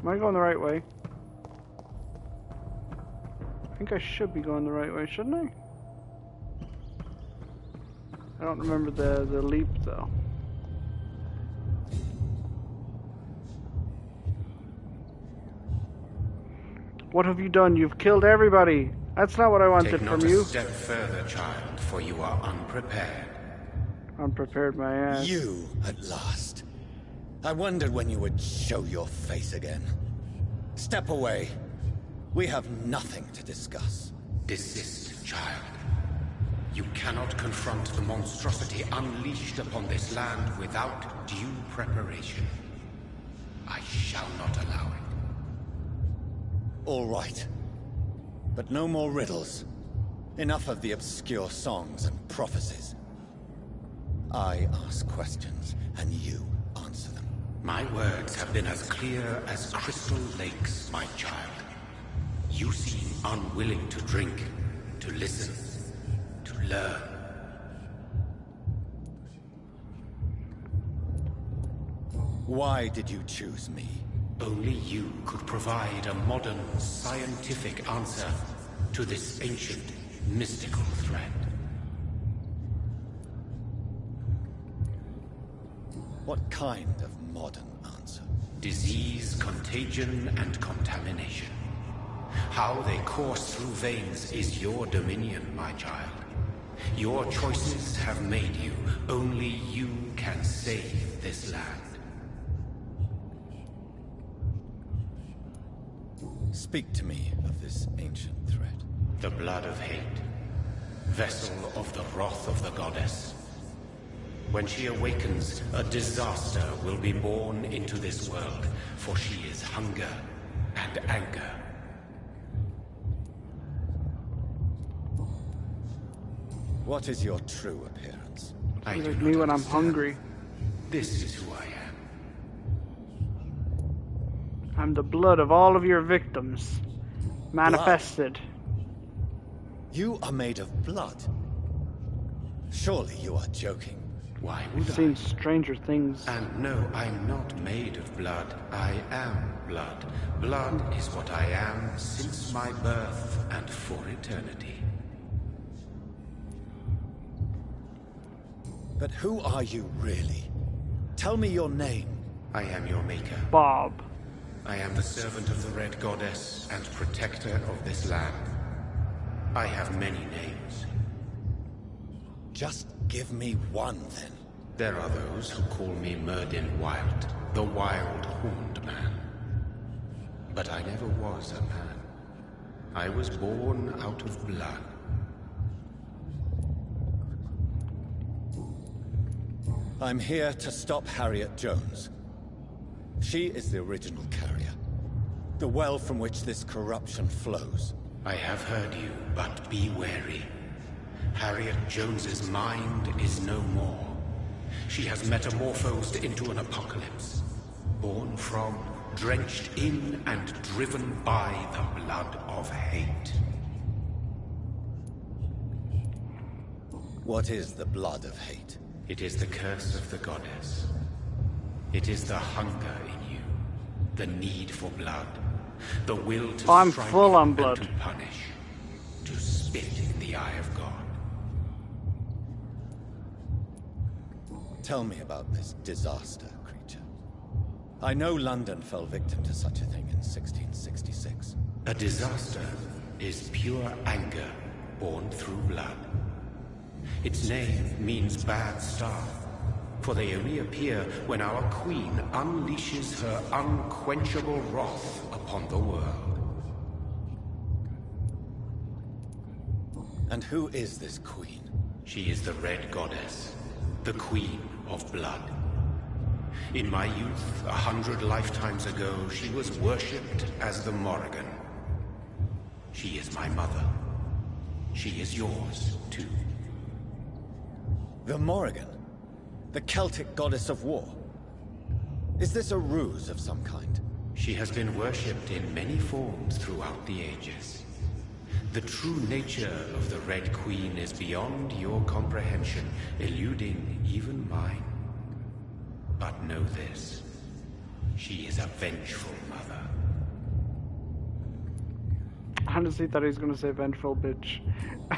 Am I going the right way? I think I should be going the right way, shouldn't I? I don't remember the leap though. What have you done? You've killed everybody. That's not what I wanted from you. Take not a step further, child, for you are unprepared. Unprepared, my ass. You, at last. I wondered when you would show your face again. Step away. We have nothing to discuss. Desist, child. You cannot confront the monstrosity unleashed upon this land without due preparation. I shall not allow it. All right. But no more riddles. Enough of the obscure songs and prophecies. I ask questions, and you answer them. My words have been as clear as crystal lakes, my child. You seem unwilling to drink, to listen, to learn. Why did you choose me? Only you could provide a modern, scientific answer to this ancient, mystical threat. What kind of modern answer? Disease, contagion, and contamination. How they course through veins is your dominion, my child. Your choices have made you. Only you can save this land. Speak to me of this ancient threat. The blood of hate. Vessel of the wrath of the goddess. When she awakens, a disaster will be born into this world, for she is hunger and anger. What is your true appearance? I Like do me not when I'm understand. hungry. This is who I am. I'm the blood of all of your victims. Manifested. You are made of blood. Surely you are joking. Why would I've seen stranger things. And no, I'm not made of blood. I am blood. Blood is what I am since my birth and for eternity. But who are you really? Tell me your name. I am your maker. Bob. I am the servant of the Red Goddess and protector of this land. I have many names. Just give me one, then. There are those who call me Myrddin Wild, the Wild Horned Man. But I never was a man. I was born out of blood. I'm here to stop Harriet Jones. She is the original carrier. The well from which this corruption flows. I have heard you, but be wary. Harriet Jones's mind is no more. She has metamorphosed into an apocalypse. Born from, drenched in, and driven by the blood of hate. What is the blood of hate? It is the curse of the goddess. It is the hunger in you, the need for blood, the will to I'm strike full on and blood. to punish, to spit in the eye of God. Tell me about this disaster, creature. I know London fell victim to such a thing in 1666. A disaster is pure anger born through blood. Its name means bad star, for they only appear when our queen unleashes her unquenchable wrath upon the world. And who is this queen? She is the Red Goddess, the Queen of Blood. In my youth, 100 lifetimes ago, she was worshipped as the Morrigan. She is my mother. She is yours, too. The Morrigan? The Celtic goddess of war? Is this a ruse of some kind? She has been worshipped in many forms throughout the ages. The true nature of the Red Queen is beyond your comprehension, eluding even mine. But know this, she is a vengeful mother. I honestly thought he was going to say vengeful bitch.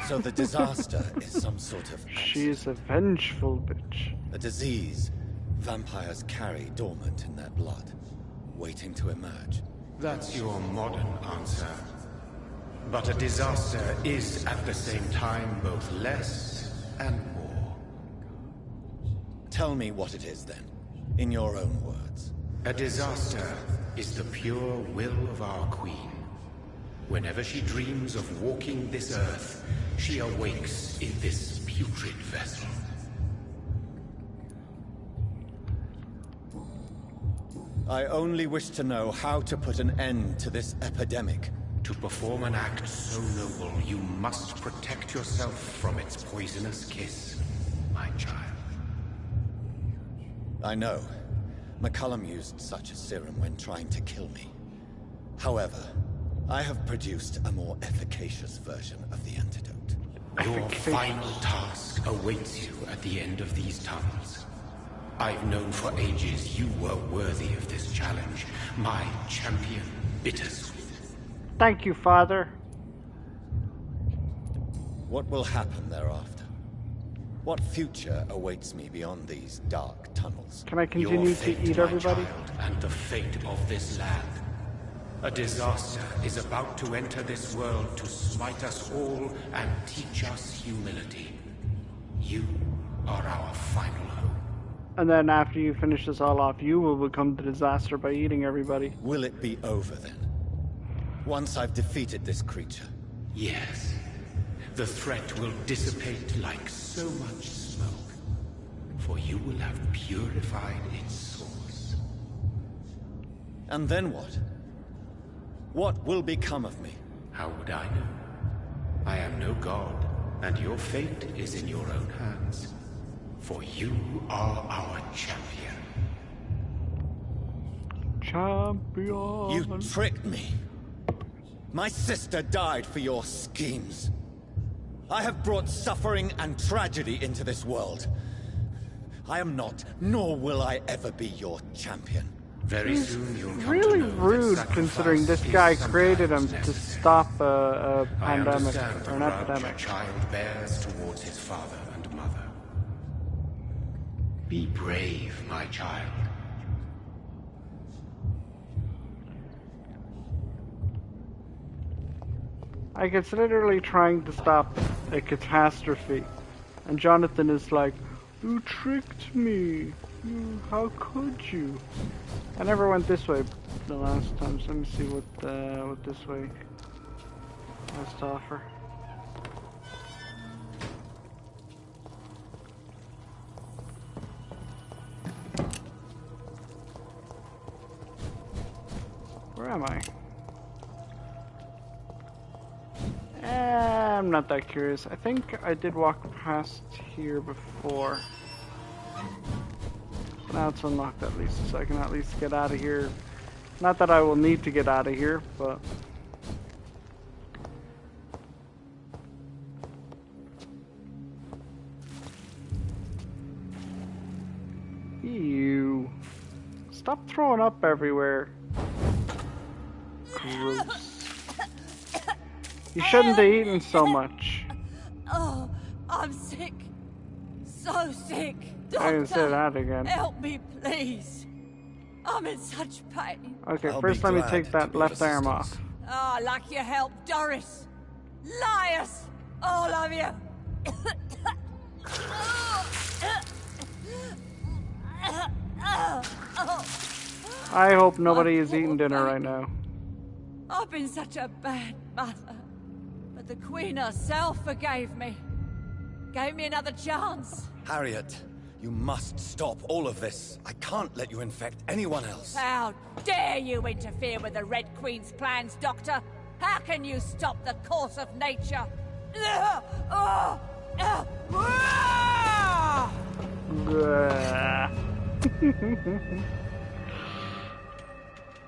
So the disaster is some sort of She's a vengeful bitch. a disease vampires carry dormant in their blood, waiting to emerge. That's your modern answer. But a disaster is at the same time both less and more. Tell me what it is then, in your own words. A disaster is the pure will of our queen. Whenever she dreams of walking this earth, she awakes in this putrid vessel. I only wish to know how to put an end to this epidemic. To perform an act so noble, you must protect yourself from its poisonous kiss, my child. I know. McCullum used such a serum when trying to kill me. However, I have produced a more efficacious version of the antidote. Your final task awaits you at the end of these tunnels. I've known for ages you were worthy of this challenge, my champion, Bittersweet. Thank you, Father. What will happen thereafter? What future awaits me beyond these dark tunnels? Can I Your continue to fate, eat my everybody? child, and the fate of this land. A disaster is about to enter this world to smite us all and teach us humility. You are our final hope. And then after you finish this all off, you will become the disaster by eating everybody. Will it be over then? Once I've defeated this creature? Yes. The threat will dissipate like so much smoke, for you will have purified its source. And then what? What will become of me? How would I know? I am no god, and your fate is in your own hands. For you are our champion. Champion. You tricked me. My sister died for your schemes. I have brought suffering and tragedy into this world. I am not, nor will I ever be your champion. Very soon you'll come Really to know rude, that considering this sacrifice guy is created him sometimes to necessary. stop a I pandemic understand the or an grudge epidemic. a child bears towards his father and mother. Be brave, my child. Like, it's literally trying to stop a catastrophe. And Jonathan is like, you tricked me. How could you? I never went this way the last time, so let me see what this way has to offer. Where am I? I'm not that curious. I think I did walk past here before. Now it's unlocked at least, so I can at least get out of here. Not that I will need to get out of here, but... Ew. Stop throwing up everywhere. Gross. You shouldn't have eaten so much. Oh, I'm sick. So sick. I didn't say that again. Help me, please. I'm in such pain. Okay, I'll first be let me glad take to that be of left arm assistance. off. Ah, like your help, Doris. Liars, all of you. I hope nobody is eating dinner right now. I've been such a bad mother. But the Queen herself forgave me. Gave me another chance. Harriet, you must stop all of this. I can't let you infect anyone else. How dare you interfere with the Red Queen's plans, Doctor? How can you stop the course of nature?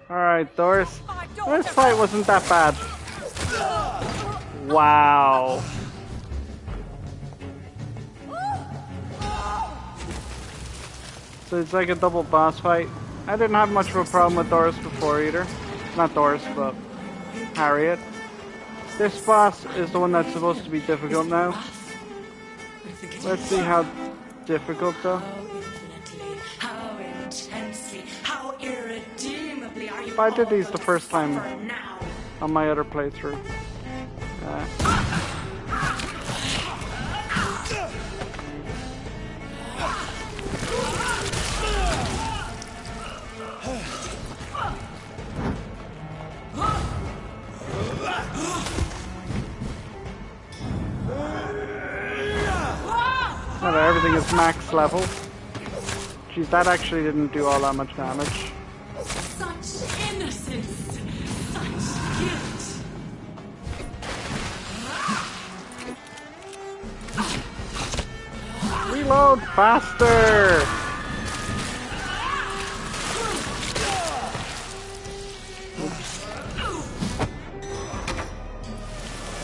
Alright, Doris. This fight wasn't that bad. Wow. So it's like a double boss fight. I didn't have much of a problem with Doris before either. Not Doris, but Harriet. This boss is the one that's supposed to be difficult now. Let's see how difficult though. How intensely, how irredeemably are you? If I did these the first time on my other playthrough. Now that everything is max level. Jeez, that actually didn't do all that much damage. Such innocence! Such guilt! Reload faster!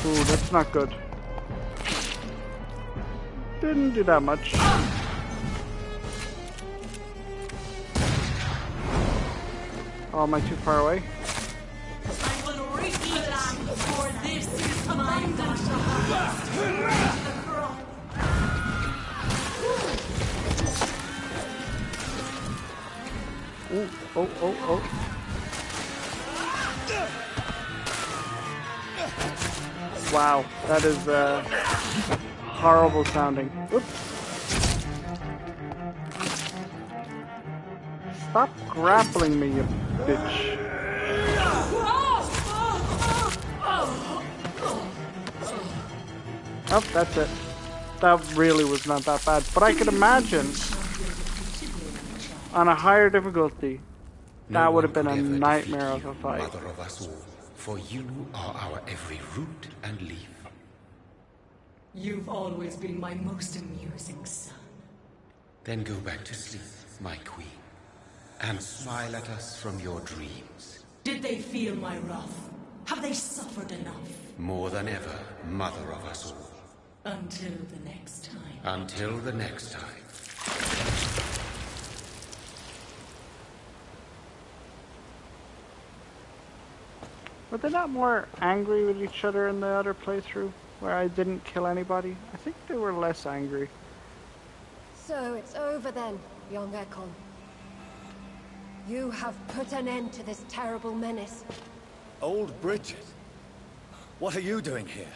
Ooh, that's not good. Didn't do that much. Oh, am I too far away? I will reach the land, for this is my daughter. Ooh, oh, oh, oh. Wow, that is horrible sounding. Oops. Stop grappling me, you bitch. Oh, that's it. That really was not that bad. But I could imagine, on a higher difficulty, that would have been a nightmare of a fight. Mother of us all, for you are our every root and leaf. You've always been my most amusing son. Then go back to sleep, my queen, and smile at us from your dreams. Did they feel my wrath? Have they suffered enough? More than ever, mother of us all. Until the next time. Until the next time. Were they not more angry with each other in the other playthrough, where I didn't kill anybody? I think they were less angry. So it's over then, young Ekon. You have put an end to this terrible menace. Old Bridget? What are you doing here?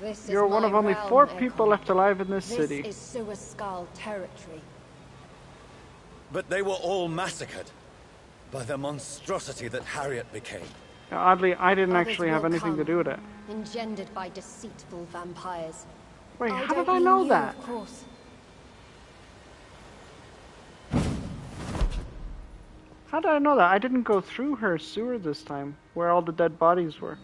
This You're is one my of only realm, 4 Ekon. people left alive in this city. This is Suaskal territory. But they were all massacred by the monstrosity that Harriet became. Oddly, I didn't Others actually have will anything to come, do with it. Engendered by deceitful vampires. Wait, how don't did I mean know you, that? Of course. How did I know that? I didn't go through her sewer this time, where all the dead bodies were.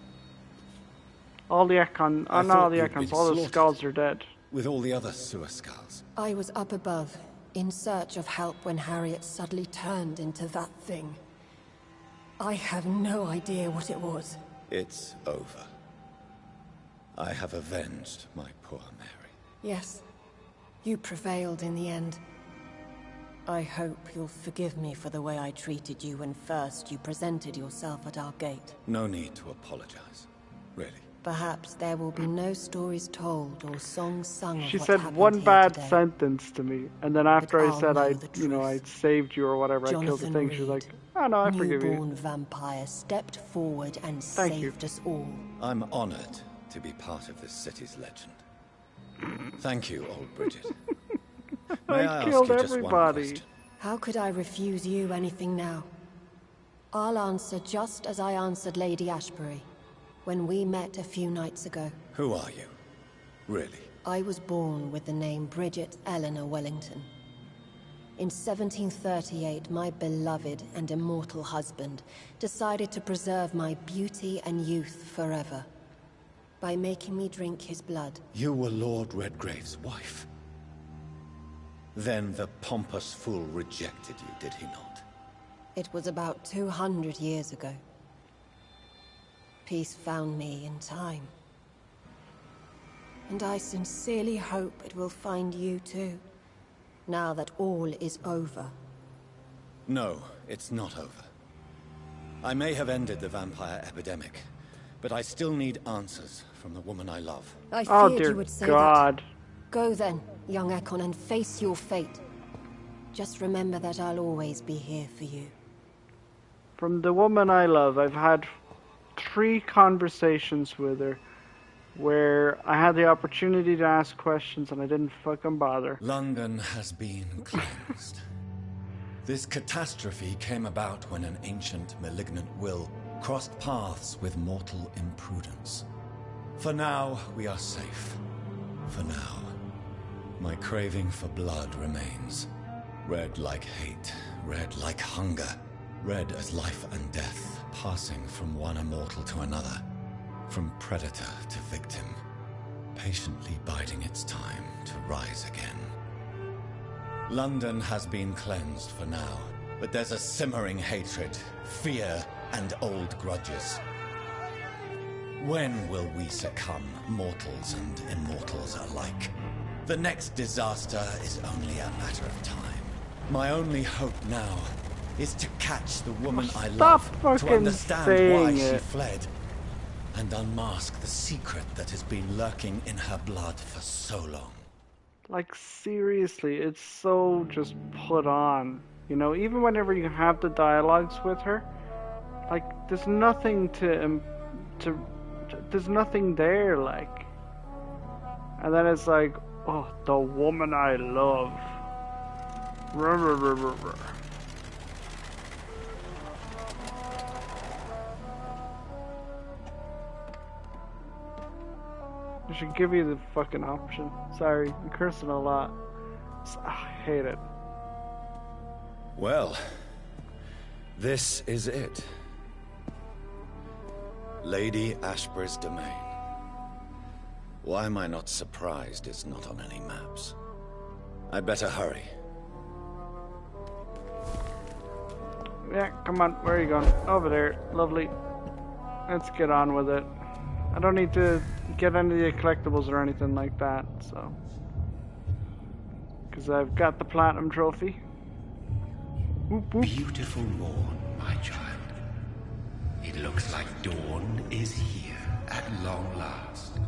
All the Ekon, not all the Ekons, all the skulls are dead. With all the other sewer skulls. I was up above, in search of help when Harriet suddenly turned into that thing. I have no idea what it was. It's over. I have avenged my poor Mary. Yes, you prevailed in the end. I hope you'll forgive me for the way I treated you when first you presented yourself at our gate. No need to apologize, really. Perhaps there will be no stories told or songs sung of She what said happened one here bad today. sentence to me, and then after But I I'll said know I, the you know, truth. I'd saved you or whatever, I killed the Jonathan thing. She was like, Reed, "Oh no, I forgive you." Newborn vampire stepped forward and Thank you. saved us all. I'm honored to be part of this city's legend. Thank you, old Bridget. May I killed ask you just one everybody. question? How could I refuse you anything now? I'll answer just as I answered Lady Ashbury when we met a few nights ago. Who are you? Really? I was born with the name Bridget Eleanor Wellington. In 1738, my beloved and immortal husband decided to preserve my beauty and youth forever by making me drink his blood. You were Lord Redgrave's wife. Then the pompous fool rejected you, did he not? It was about 200 years ago. Peace found me in time. And I sincerely hope it will find you too, now that all is over. No, it's not over. I may have ended the vampire epidemic, but I still need answers from the woman I love. I Oh feared dear you would say God. that. Go then, young Ekon, and face your fate. Just remember that I'll always be here for you. From the woman I love, I've had 3 conversations with her where I had the opportunity to ask questions and I didn't fucking bother. London has been cleansed. This catastrophe came about when an ancient malignant will crossed paths with mortal imprudence. For now, we are safe. For now. My craving for blood remains. Red like hate, red like hunger. Red as life and death, passing from one immortal to another. From predator to victim. Patiently biding its time to rise again. London has been cleansed for now, but there's a simmering hatred, fear, and old grudges. When will we succumb, mortals and immortals alike? The next disaster is only a matter of time. My only hope now is to catch the woman I love, to understand why she fled, and unmask the secret that has been lurking in her blood for so long. Like, seriously, it's so just put on. You know, even whenever you have the dialogues with her, like, there's nothing there's nothing there, like. And then it's like, oh, the woman I love. I should give you the fucking option. Sorry, I'm cursing a lot. I hate it. Well, this is it. Lady Ashbury's domain. Why am I not surprised it's not on any maps? I'd better hurry. Yeah, come on, where are you going? Over there, lovely. Let's get on with it. I don't need to get any of the collectibles or anything like that, so. Because I've got the platinum trophy. Whoop, whoop. Beautiful morn, my child. It looks like dawn is here at long last.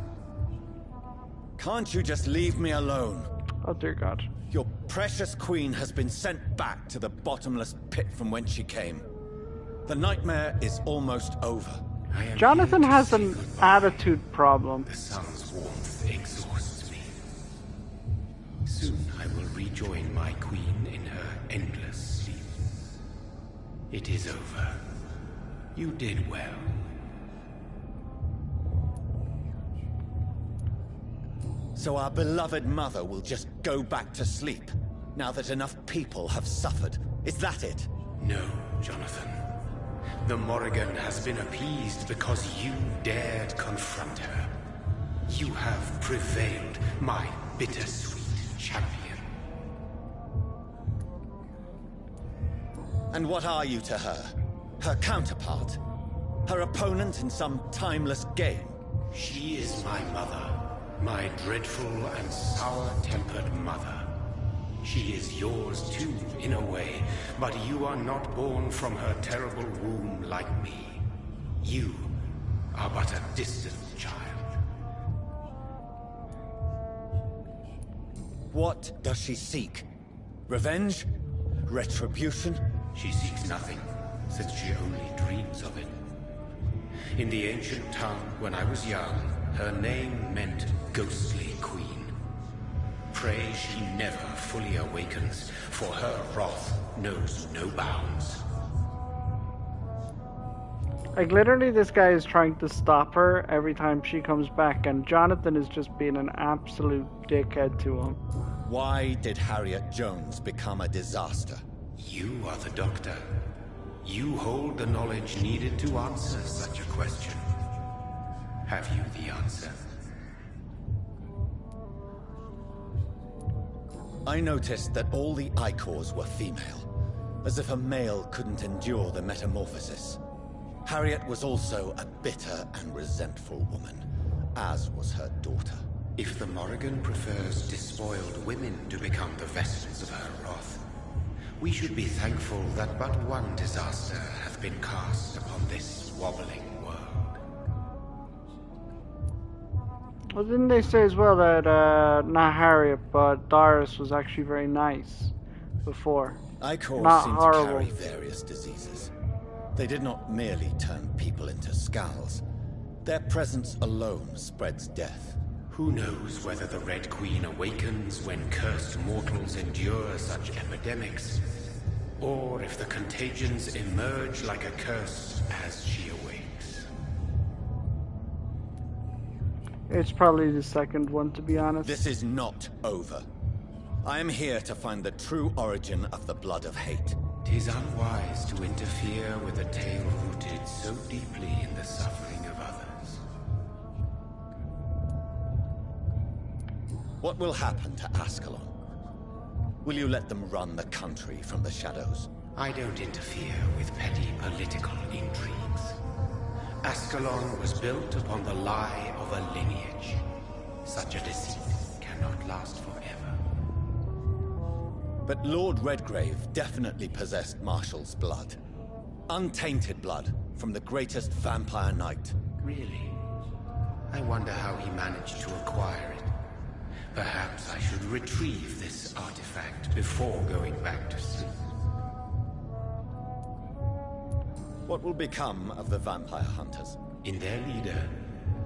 Can't you just leave me alone? Oh dear God. Your precious queen has been sent back to the bottomless pit from whence she came. The nightmare is almost over. Jonathan has an attitude problem. The sun's warmth exhausts me. Soon I will rejoin my queen in her endless sleep. It is over. You did well. So our beloved mother will just go back to sleep, now that enough people have suffered. Is that it? No, Jonathan. The Morrigan has been appeased because you dared confront her. You have prevailed, my bittersweet champion. And what are you to her? Her counterpart? Her opponent in some timeless game? She is my mother. My dreadful and sour-tempered mother. She is yours too, in a way, but you are not born from her terrible womb like me. You are but a distant child. What does she seek? Revenge? Retribution? She seeks nothing, since she only dreams of it. In the ancient tongue, when I was young, her name meant Ghostly Queen. Pray she never fully awakens, for her wrath knows no bounds. Like, literally, this guy is trying to stop her every time she comes back, and Jonathan is just being an absolute dickhead to him. Why did Harriet Jones become a disaster? You are the doctor. You hold the knowledge needed to answer such a question. Have you the answer? I noticed that all the Icors were female, as if a male couldn't endure the metamorphosis. Harriet was also a bitter and resentful woman, as was her daughter. If the Morrigan prefers despoiled women to become the vessels of her wrath, we should be thankful that but one disaster hath been cast upon this wobbling world. Well, didn't they say as well that, not Harriet, but Doris was actually very nice before? Icors seem to carry various diseases. They did not merely turn people into skulls. Their presence alone spreads death. Who knows whether the Red Queen awakens when cursed mortals endure such epidemics, or if the contagions emerge like a curse as she awakes. It's probably the second one, to be honest. This is not over. I am here to find the true origin of the blood of hate. 'Tis unwise to interfere with a tale rooted so deeply in the suffering of others. What will happen to Ascalon? Will you let them run the country from the shadows? I don't interfere with petty political intrigues. Ascalon was built upon the lie of a lineage. Such a deceit cannot last forever. But Lord Redgrave definitely possessed Marshall's blood. Untainted blood from the greatest vampire knight. Really? I wonder how he managed to acquire it. Perhaps I should retrieve this artifact before going back to sleep. What will become of the vampire hunters? In their leader,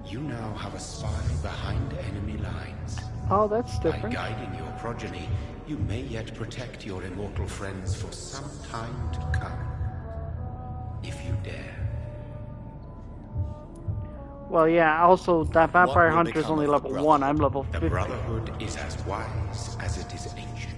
you now have a spy behind enemy lines. Oh, that's different. By guiding your progeny, you may yet protect your immortal friends for some time to come. If you dare. Well, yeah, also, that Vampire will Hunter is become only of the level 1, I'm level The 50. Brotherhood is as wise as it is ancient.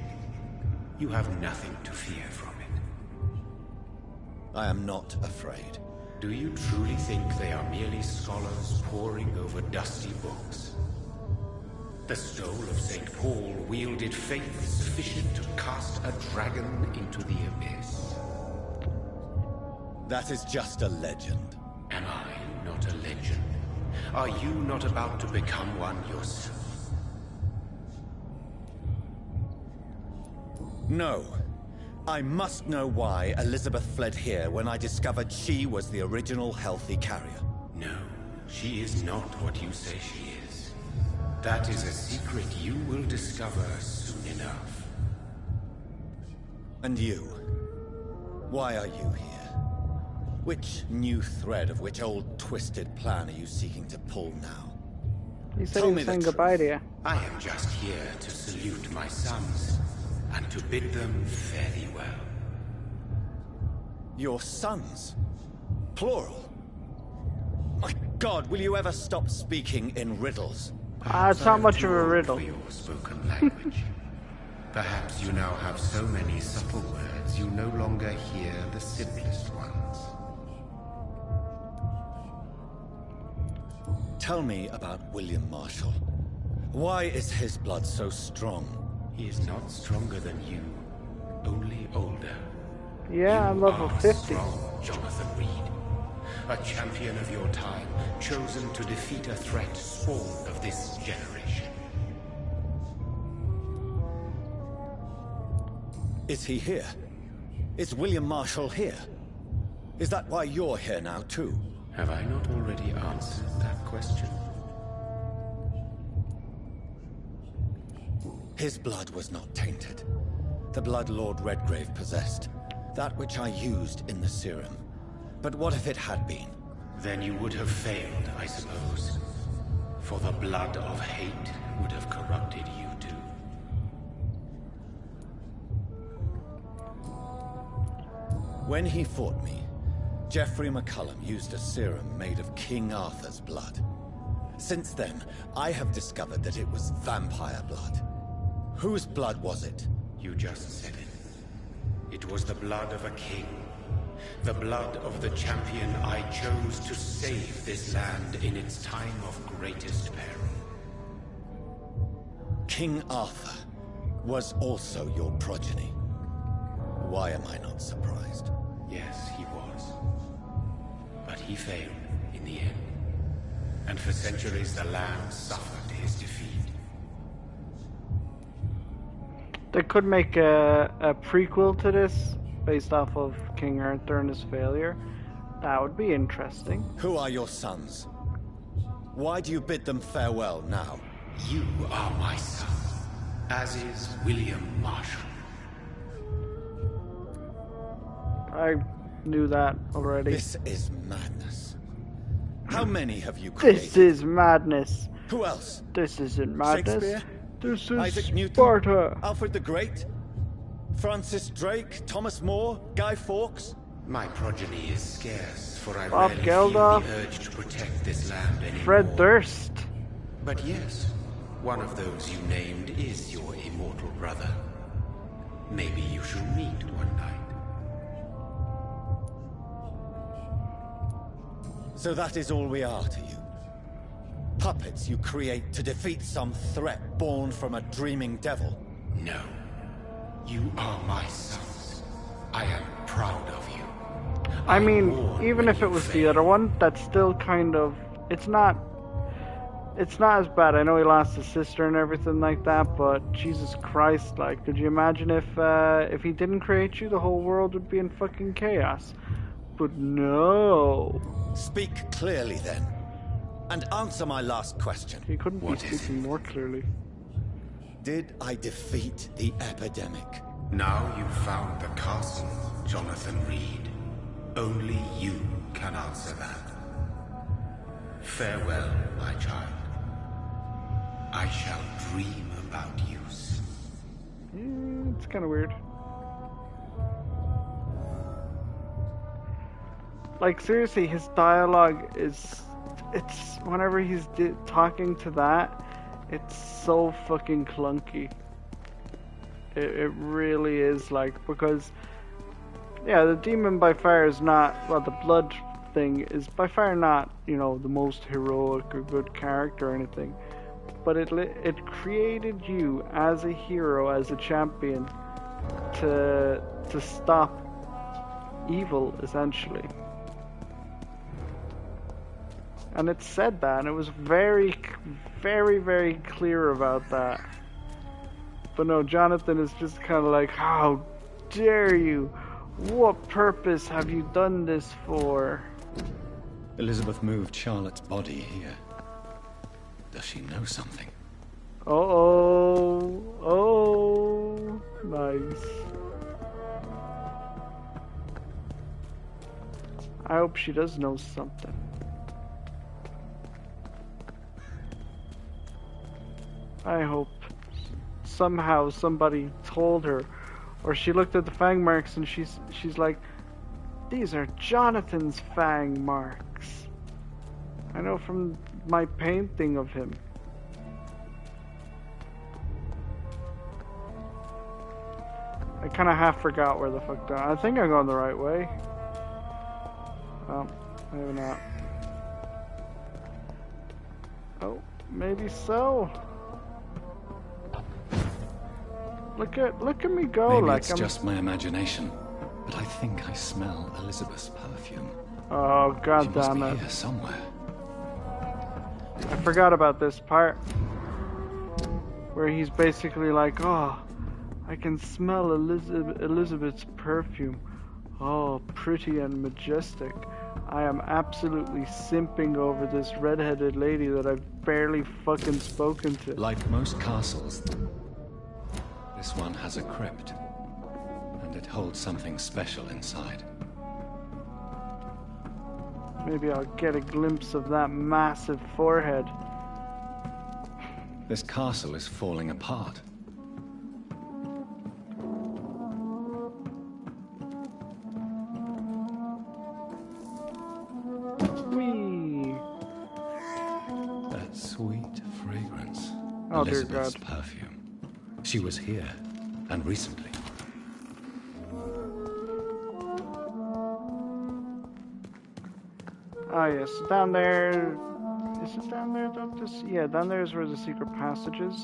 You have nothing to fear from it. I am not afraid. Do you truly think they are merely scholars poring over dusty books? The stole of St. Paul wielded faith sufficient to cast a dragon into the abyss. That is just a legend. Am I not a legend? Are you not about to become one yourself? No. I must know why Elizabeth fled here when I discovered she was the original healthy carrier. No, she is not what you say she is. That is a secret you will discover soon enough. And you? Why are you here? Which new thread of which old twisted plan are you seeking to pull now? He said Tell he me was the saying truth. goodbye to you. I am just here to salute my sons, and to bid them fare thee well. Your sons? Plural? My God, will you ever stop speaking in riddles? It's not much of a riddle. For your spoken language. Perhaps you now have so many subtle words you no longer hear the simplest ones. Tell me about William Marshall. Why is his blood so strong? He is not stronger than you, only older. Yeah, I'm level You are 50. strong, Jonathan Reed. A champion of your time, chosen to defeat a threat spawned of this generation. Is he here? Is William Marshall here? Is that why you're here now, too? Have I not already answered that question? His blood was not tainted. The blood Lord Redgrave possessed. That which I used in the serum. But what if it had been? Then you would have failed, I suppose. For the blood of hate would have corrupted you too. When he fought me, Geoffrey McCullum used a serum made of King Arthur's blood. Since then, I have discovered that it was vampire blood. Whose blood was it? You just said it. It was the blood of a king. The blood of the champion I chose to save this land in its time of greatest peril. King Arthur was also your progeny. Why am I not surprised? Yes, he was. But he failed in the end. And for centuries the land suffered his defeat. They could make a prequel to this based off of King Arthur and his failure. That would be interesting. Who are your sons? Why do you bid them farewell now? You are my son, as is William Marshall. I knew that already. This is madness. How many have you created? This is madness. Who else? This isn't madness. Shakespeare? This is Isaac Newton? Sparta. Alfred the Great? Francis Drake? Thomas More? Guy Fawkes? My progeny is scarce, for I Bob rarely Geldof. feel the urge to protect this land anymore. Fred Durst. But yes, One of those you named is your immortal brother. Maybe you shall meet one night. So that is all we are to you? Puppets you create to defeat some threat born from a dreaming devil? No. You are my sons. I am proud of you. I mean, even if it was the other one, that's still kind of... It's not as bad. I know he lost his sister and everything like that, but Jesus Christ, like, could you imagine if he didn't create you, the whole world would be in fucking chaos? But no. Speak clearly then, and answer my last question. He couldn't be speaking more clearly. Did I defeat the epidemic? Now you've found the castle, Jonathan Reed. Only you can answer that. Farewell, my child. I shall dream about you. It's kind of weird. Like, seriously, his dialogue is... It's... Whenever he's talking to that, it's so fucking clunky. It really is, like, because... Yeah, the demon by far is not... Well, the blood thing is by far not, you know, the most heroic or good character or anything. But it created you as a hero, as a champion, to stop evil, essentially. And it said that, and it was very, very, very clear about that. But no, Jonathan is just kind of like, how dare you? What purpose have you done this for? Elizabeth moved Charlotte's body here. Does she know something? Oh, nice. I hope she does know something. I hope somehow somebody told her, or she looked at the fang marks and she's like, these are Jonathan's fang marks. I know from my painting of him. I kind of half forgot where the fuck down. I think I'm going the right way. Oh, maybe not. Oh, maybe so. Look at me go. Maybe like it's just my imagination, but I think I smell Elizabeth's perfume. Oh, god she damn must it. be here somewhere. I forgot about this part where he's basically like, oh, I can smell Elizabeth's perfume. Oh, pretty and majestic. I am absolutely simping over this redheaded lady that I've barely fucking spoken to. Like most castles, this one has a crypt, and it holds something special inside. Maybe I'll get a glimpse of that massive forehead. This castle is falling apart. Whee! That sweet fragrance. Oh, dear Elizabeth's God. perfume. She was here, and recently. Ah, yes, down there. Is it down there? Yeah, down there is where the secret passage is.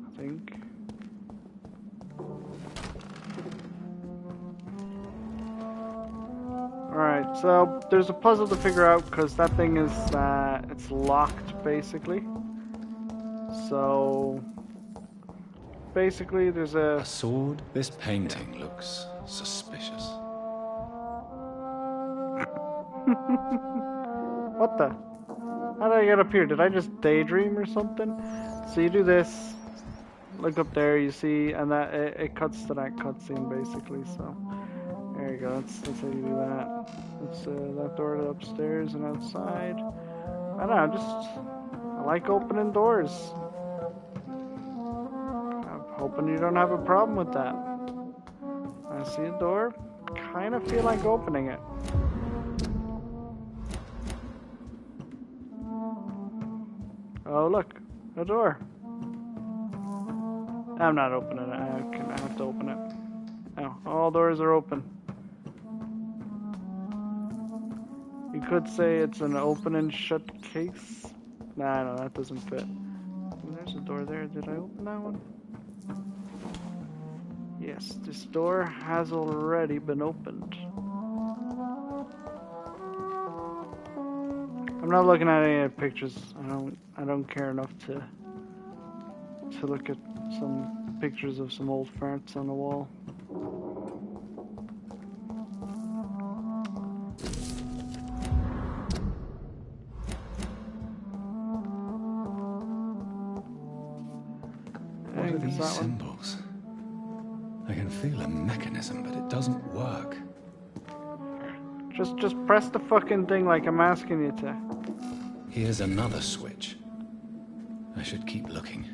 I think. Alright, so there's a puzzle to figure out because that thing is, it's locked basically. So, basically there's A sword? This painting looks suspicious. What the? How did I get up here? Did I just daydream or something? So you do this, look up there, you see, and that it cuts to that cutscene basically. So there you go. That's how you do that. It's that door upstairs and outside. I don't know. I like opening doors. I'm hoping you don't have a problem with that. I see a door. Kind of feel like opening it. Oh, look. A door. I'm not opening it. I have to open it. Oh, all doors are open. You could say it's an open and shut case. Nah, no, that doesn't fit. There's a door there. Did I open that one? Yes, this door has already been opened. I'm not looking at any pictures. I don't care enough to look at some pictures of some old farts on the wall. What are these symbols? I can feel a mechanism, but it doesn't work. Just press the fucking thing like I'm asking you to. Here's another switch. I should keep looking.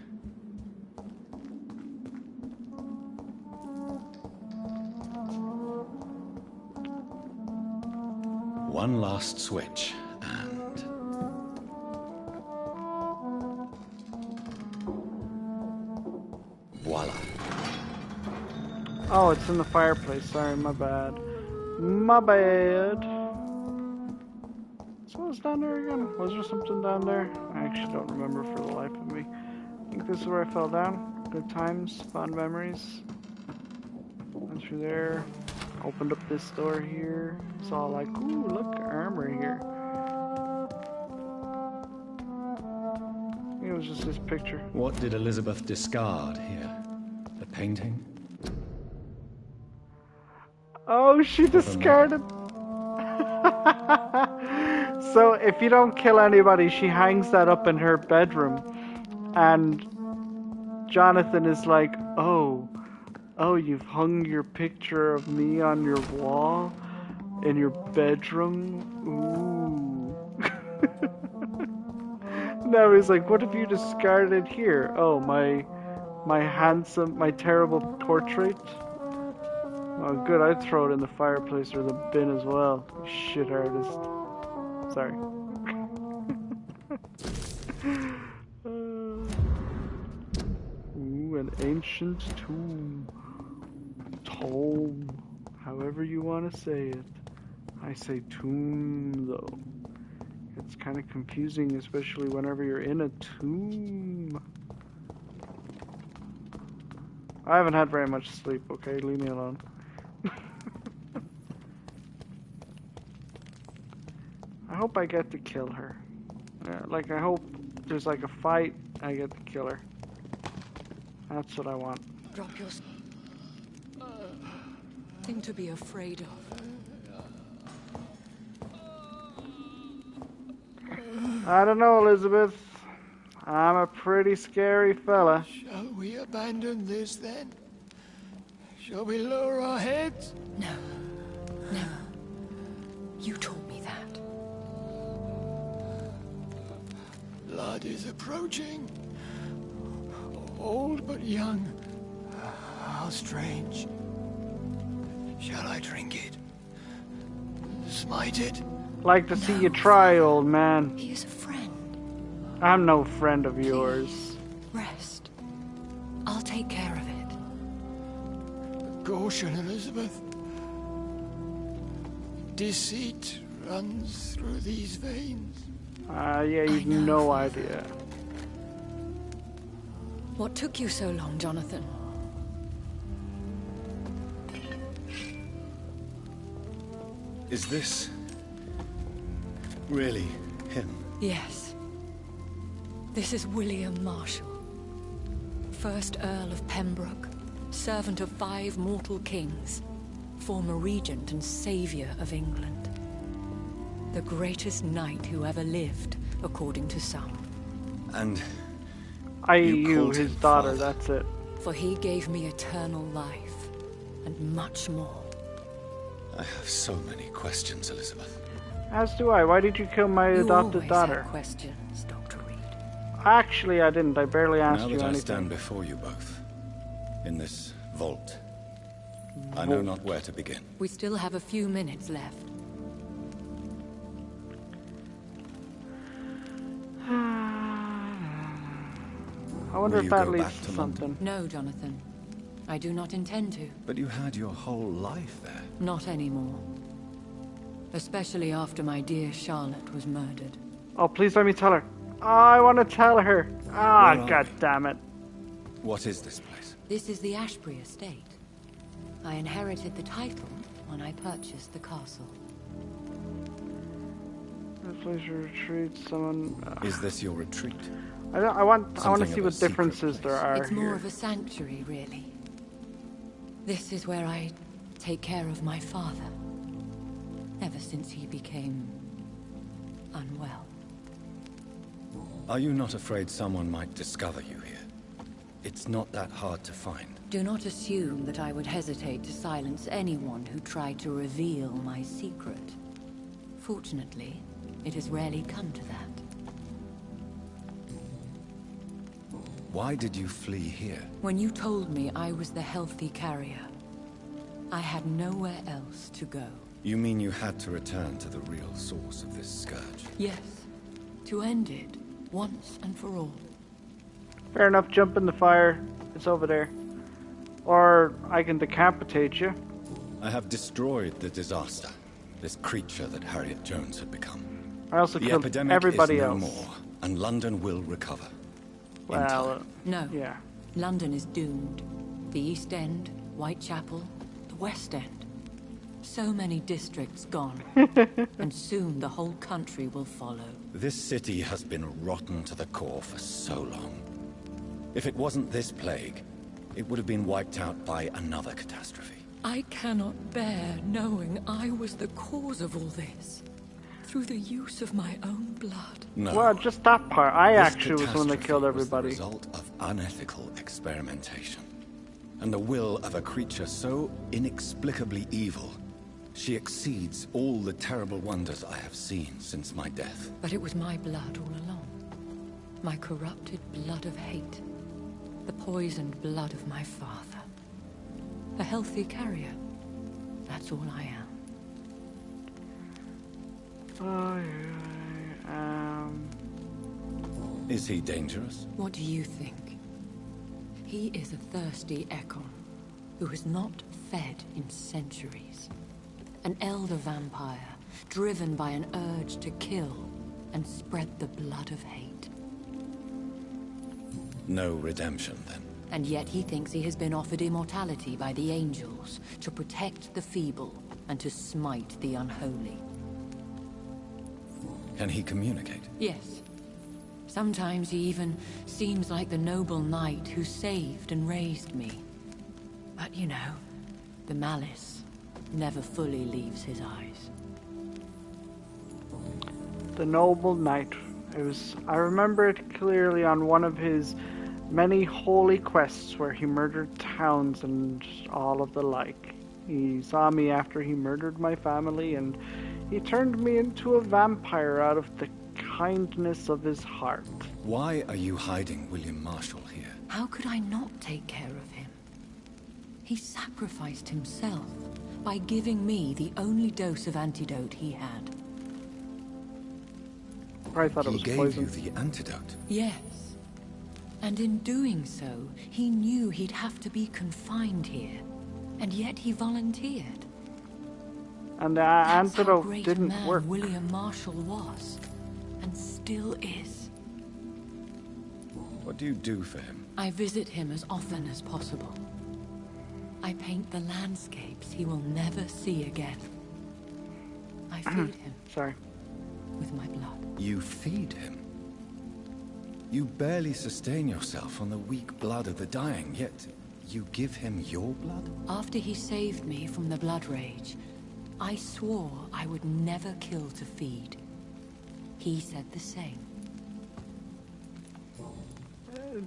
One last switch, and... voila. Oh, it's in the fireplace. Sorry, my bad. My bad. So what's down there again? Was there something down there? I actually don't remember for the life of me. I think this is where I fell down. Good times, fond memories. Went through there. Opened up this door here. Saw like, ooh, look, armor here. I think it was just this picture. What did Elizabeth discard here? The painting? Oh, she discarded. So if you don't kill anybody, she hangs that up in her bedroom. And Jonathan is like, oh, you've hung your picture of me on your wall in your bedroom? Ooh. Now he's like, what have you discarded here? Oh, my terrible portrait? Oh, good, I'd throw it in the fireplace or the bin as well. Shit artist. Sorry. Ooh, an ancient tomb. Tome. However you want to say it. I say tomb, though. It's kind of confusing, especially whenever you're in a tomb. I haven't had very much sleep, okay? Leave me alone. I hope I get to kill her. Like, I hope there's like a fight, I get to kill her. That's what I want. Drop your... thing to be afraid of. I don't know, Elizabeth. I'm a pretty scary fella. Shall we abandon this then? Shall we lower our heads? No. Never. You taught me that. Blood is approaching. Old but young. How strange. Shall I drink it? Smite it? Like to see you try, old man. He is a friend. I'm no friend of yours. Please, rest. I'll take care of it. Caution, Elizabeth. Deceit runs through these veins. Yeah, you've no idea. What took you so long, Jonathan? Is this... really him? Yes. This is William Marshall, 1st Earl of Pembroke, servant of 5 mortal kings, former regent and saviour of England. The greatest knight who ever lived, according to some. And... you his daughter, father. That's it. For he gave me eternal life, and much more. I have so many questions, Elizabeth. As do I. Why did you kill my adopted daughter? Have questions, Dr. Reed. Actually, I didn't. I barely asked you anything. Now that I stand before you both, in this vault, I know not where to begin. We still have a few minutes left. I wonder Will if you that go leads back to to something. No, Jonathan. I do not intend to. But you had your whole life there. Not anymore. Especially after my dear Charlotte was murdered. Oh, please let me tell her. Oh, I want to tell her. Ah, Where are god we? damn it. What is this place? This is the Ashbury Estate. I inherited the title when I purchased the castle. This place to retreat. Someone. Is this your retreat? I want to Something see of a what secret differences there place. are It's more here. of a sanctuary, really. This is where I take care of my father. Ever since he became unwell. Are you not afraid someone might discover you here? It's not that hard to find. Do not assume that I would hesitate to silence anyone who tried to reveal my secret. Fortunately, it has rarely come to that. Why did you flee here? When you told me I was the healthy carrier, I had nowhere else to go. You mean you had to return to the real source of this scourge? Yes, to end it once and for all. Fair enough, jump in the fire. It's over there. Or I can decapitate you. I have destroyed the disaster, this creature that Harriet Jones had become. I also The killed epidemic everybody is no else. more, and London will recover. In Well, time. No. yeah. London is doomed. The East End, Whitechapel, the West End. So many districts gone. And soon the whole country will follow. This city has been rotten to the core for so long. If it wasn't this plague, it would have been wiped out by another catastrophe. I cannot bear knowing I was the cause of all this. Through the use of my own blood. No. Well, just that part. I This actually was the one that catastrophe killed was everybody. the result of unethical experimentation. And the will of a creature so inexplicably evil, she exceeds all the terrible wonders I have seen since my death. But it was my blood all along. My corrupted blood of hate. The poisoned blood of my father. A healthy carrier. That's all I am. Is he dangerous? What do you think? He is a thirsty Ekon, who has not fed in centuries. An elder vampire, driven by an urge to kill and spread the blood of hate. No redemption, then. And yet he thinks he has been offered immortality by the angels to protect the feeble and to smite the unholy. Can he communicate? Yes. Sometimes he even seems like the noble knight who saved and raised me. But you know, the malice never fully leaves his eyes. The noble knight. I remember it clearly on one of his many holy quests where he murdered towns and all of the like. He saw me after he murdered my family, and he turned me into a vampire out of the kindness of his heart. Why are you hiding William Marshall here? How could I not take care of him? He sacrificed himself by giving me the only dose of antidote he had. I thought it He was gave poison. you the antidote. Yes. And in doing so, he knew he'd have to be confined here. And yet he volunteered. And the That's how antidote great didn't man work. William Marshall was. And still is. What do you do for him? I visit him as often as possible. I paint the landscapes he will never see again. I feed him Sorry. with my blood. You feed him? You barely sustain yourself on the weak blood of the dying, yet you give him your blood? After he saved me from the blood rage, I swore I would never kill to feed. He said the same.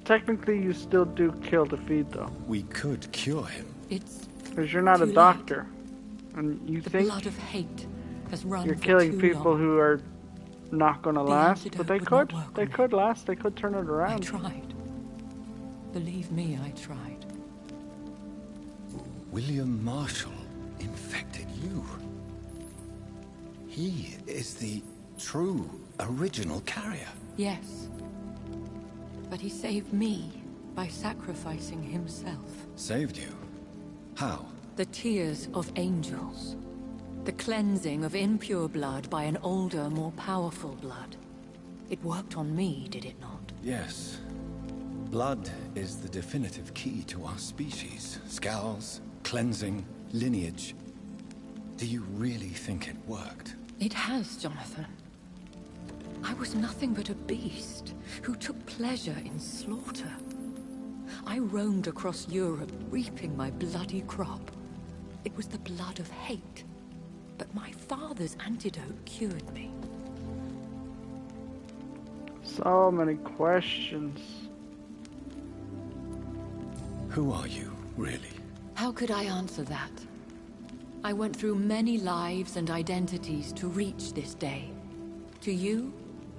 Technically, you still do kill to feed, though. We could cure him. It's Because you're not a too doctor. And you the think blood of hate has run you're for killing too people long. who are not gonna The last, antidote but they would could. not work They on me. could last. They could turn it I around. tried. Believe me, I tried. William Marshall infected you. He is the true, original carrier. Yes. But he saved me by sacrificing himself. Saved you? How? The tears of angels. The cleansing of impure blood by an older, more powerful blood. It worked on me, did it not? Yes. Blood is the definitive key to our species. Scowls, cleansing, lineage. Do you really think it worked? It has, Jonathan. I was nothing but a beast who took pleasure in slaughter. I roamed across Europe, reaping my bloody crop. It was the blood of hate. But my father's antidote cured me. So many questions. Who are you, really? How could I answer that? I went through many lives and identities to reach this day. To you,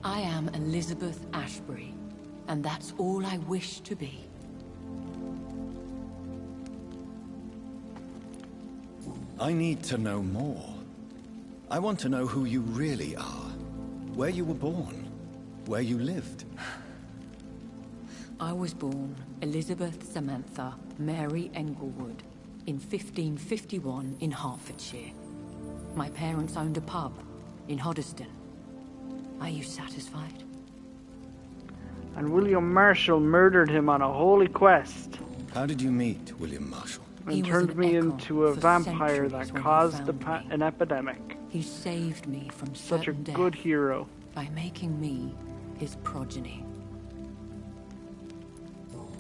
I am Elizabeth Ashbury, and that's all I wish to be. I need to know more. I want to know who you really are. Where you were born. Where you lived. I was born Elizabeth Samantha Mary Englewood in 1551 in Hertfordshire. My parents owned a pub in Hoddesdon. Are you satisfied? And William Marshall murdered him on a holy quest. How did you meet William Marshall? And turned me into a vampire that caused an epidemic. He saved me from such a certain good death hero. by making me his progeny.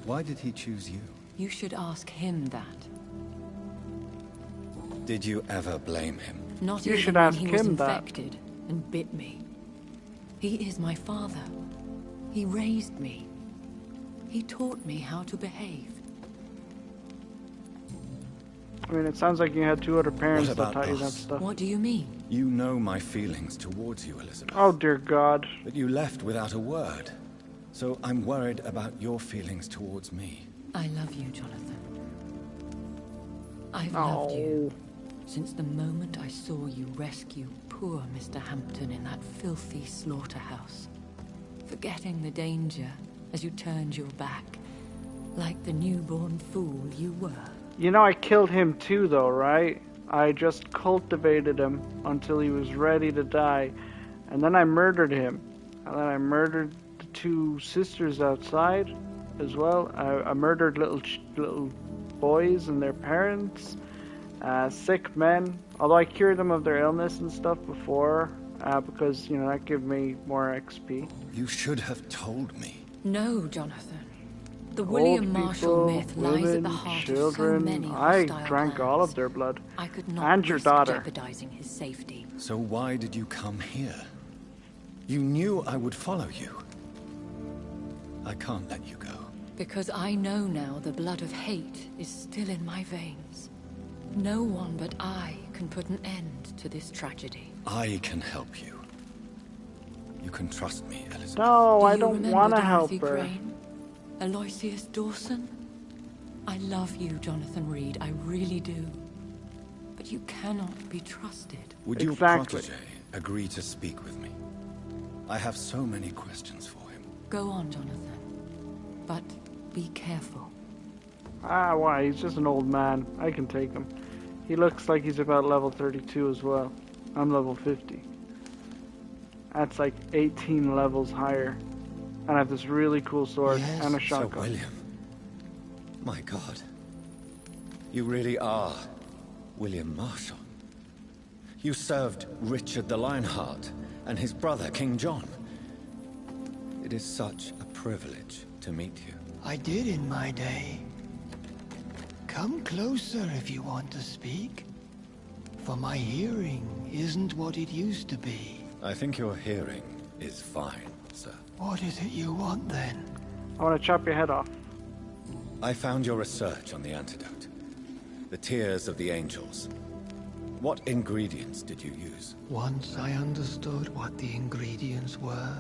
Why did he choose you? You should ask him that. Did you ever blame him? Not You even should when ask he was him that. infected and bit me. He is my father. He raised me. He taught me how to behave. I mean, it sounds like you had two other parents What that about taught you that us? stuff. What do you mean? You know my feelings towards you, Elizabeth. Oh, dear God. But you left without a word. So I'm worried about your feelings towards me. I love you, Jonathan. I've loved you since the moment I saw you rescue poor Mr. Hampton in that filthy slaughterhouse. Forgetting the danger as you turned your back, like the newborn fool you were. You know, I killed him too, though, right? I just cultivated him until he was ready to die. And then I murdered him. And then I murdered the two sisters outside as well. I murdered little boys and their parents. Sick men. Although I cured them of their illness and stuff before. Because, you know, that gave me more XP. You should have told me. No, Jonathan. The Old William Marshall people, myth lies women, at the heart children. of so many I hostile drank plans. all of their blood. I could not And your risk daughter. jeopardizing his safety. So why did you come here? You knew I would follow you. I can't let you go. Because I know now the blood of hate is still in my veins. No one but I can put an end to this tragedy. I can help you. You can trust me, Elizabeth. No, I Do you don't remember want to help Dorothy her. Crane? Aloysius Dawson? I love you, Jonathan Reed. I really do. But you cannot be trusted. Would your Exactly. protege agree to speak with me? I have so many questions for him. Go on, Jonathan. But be careful. Ah, why? He's just an old man. I can take him. He looks like he's about level 32 as well. I'm level 50. That's like 18 levels higher. And I have this really cool sword and a Sir shotgun. William. My God. You really are William Marshall. You served Richard the Lionheart and his brother, King John. It is such a privilege to meet you. I did in my day. Come closer if you want to speak. For my hearing isn't what it used to be. I think your hearing is fine, sir. What is it you want then? I want to chop your head off. I found your research on the antidote. The tears of the angels. What ingredients did you use? Once I understood what the ingredients were,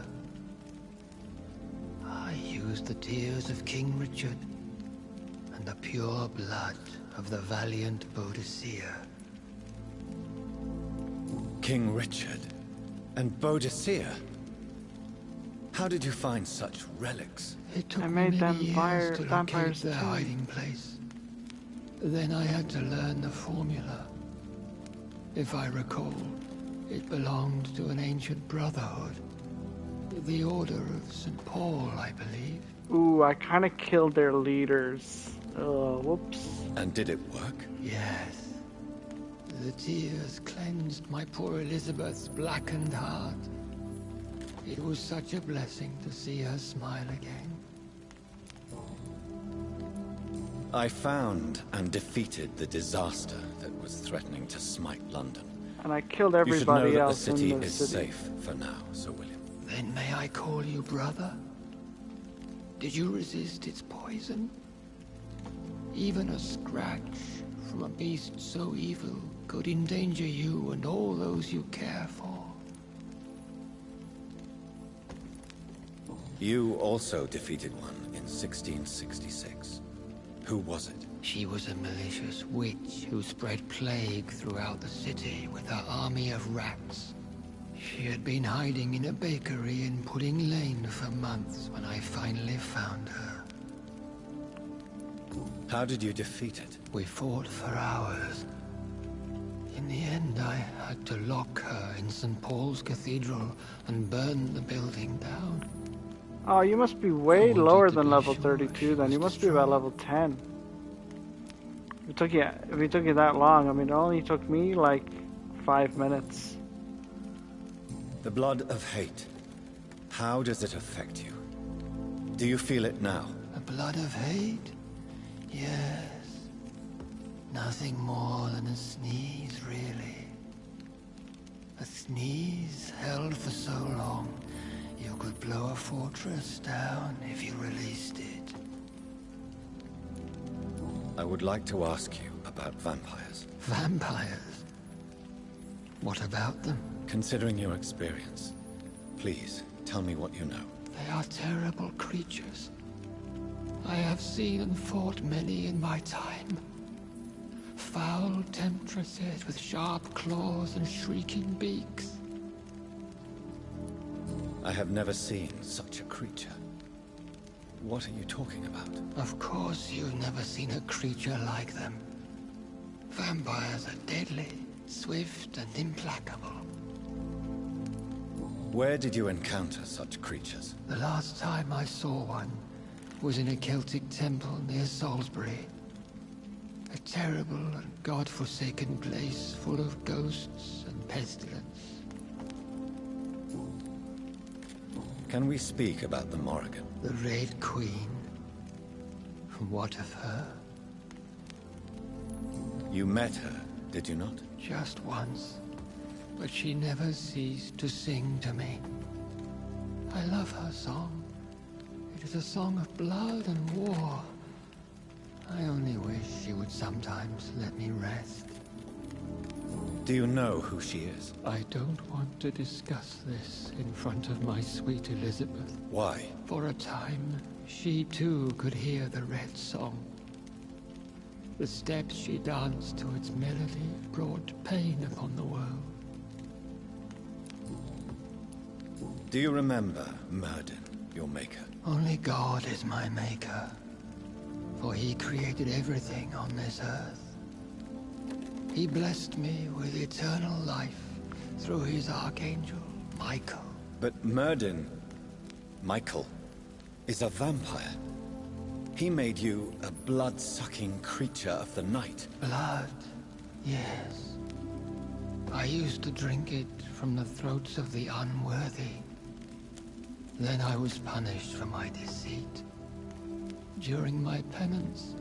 I used the tears of King Richard and the pure blood of the valiant Boadicea. King Richard and Boadicea? How did you find such relics? It took I me made many them years to locate vampires their too. hiding place. Then I had to learn the formula. If I recall, it belonged to an ancient brotherhood. The Order of St. Paul, I believe. Ooh, I kind of killed their leaders. Whoops. And did it work? Yes. The tears cleansed my poor Elizabeth's blackened heart. It was such a blessing to see her smile again. I found and defeated the disaster that was threatening to smite London. And I killed You should know everybody that the else city in the is city. safe for now, Sir William. Then may I call you brother? Did you resist its poison? Even a scratch from a beast so evil could endanger you and all those you care for. You also defeated one in 1666. Who was it? She was a malicious witch who spread plague throughout the city with her army of rats. She had been hiding in a bakery in Pudding Lane for months when I finally found her. How did you defeat it? We fought for hours. In the end, I had to lock her in St. Paul's Cathedral and burn the building down. Oh, you must be way wanted lower to than be level sure 32 she then. was You must be about level 10. If it took you that long, I mean, it only took me like 5 minutes. The blood of hate. How does it affect you? Do you feel it now? The blood of hate? Yes. Nothing more than a sneeze, really. A sneeze held for so long, you could blow a fortress down if you released it. I would like to ask you about vampires. Vampires? What about them? Considering your experience, please tell me what you know. They are terrible creatures. I have seen and fought many in my time. Foul temptresses with sharp claws and shrieking beaks. I have never seen such a creature. What are you talking about? Of course you've never seen a creature like them. Vampires are deadly, swift and implacable. Where did you encounter such creatures? The last time I saw one was in a Celtic temple near Salisbury. A terrible and god-forsaken place full of ghosts and pestilence. Can we speak about the Morrigan? The Red Queen. What of her? You met her, did you not? Just once. But she never ceased to sing to me. I love her song. It is a song of blood and war. I only wish she would sometimes let me rest. Do you know who she is? I don't want to discuss this in front of my sweet Elizabeth. Why? For a time, she too could hear the Red Song. The steps she danced to its melody brought pain upon the world. Do you remember Myrddin, your maker? Only God is my maker, for he created everything on this earth. He blessed me with eternal life through his archangel, Michael. But Myrddin, Michael, is a vampire. He made you a blood-sucking creature of the night. Blood, yes. I used to drink it from the throats of the unworthy. Then I was punished for my deceit. During my penance,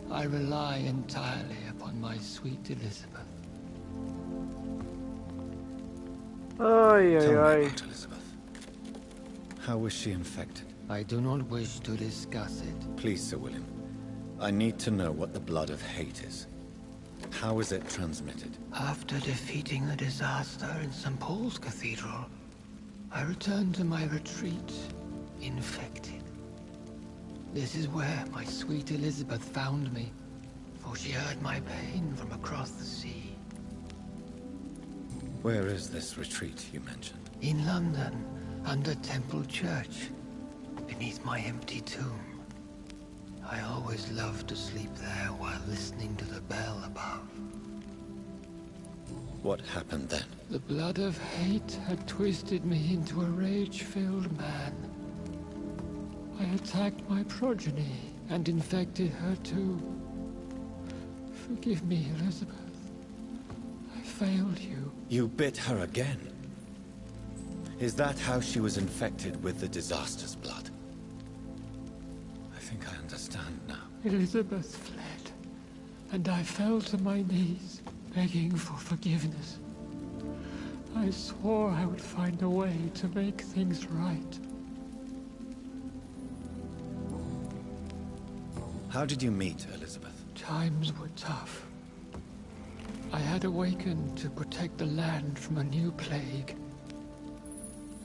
I rely entirely upon my sweet Elizabeth. Oy, Tell me oy, oy. about Elizabeth. How was she infected? I do not wish to discuss it. Please, Sir William. I need to know what the blood of hate is. How is it transmitted? After defeating the disaster in St. Paul's Cathedral, I returned to my retreat, infected. This is where my sweet Elizabeth found me, for she heard my pain from across the sea. Where is this retreat you mentioned? In London, Under Temple Church, beneath my empty tomb. I always loved to sleep there while listening to the bell above. What happened then? The blood of hate had twisted me into a rage-filled man. I attacked my progeny and infected her too. Forgive me, Elizabeth. I failed you. You bit her again? Is that how she was infected with the disaster's blood? I think I understand now. Elizabeth fled, and I fell to my knees, begging for forgiveness. I swore I would find a way to make things right. How did you meet Elizabeth? Times were tough. I had awakened to protect the land from a new plague.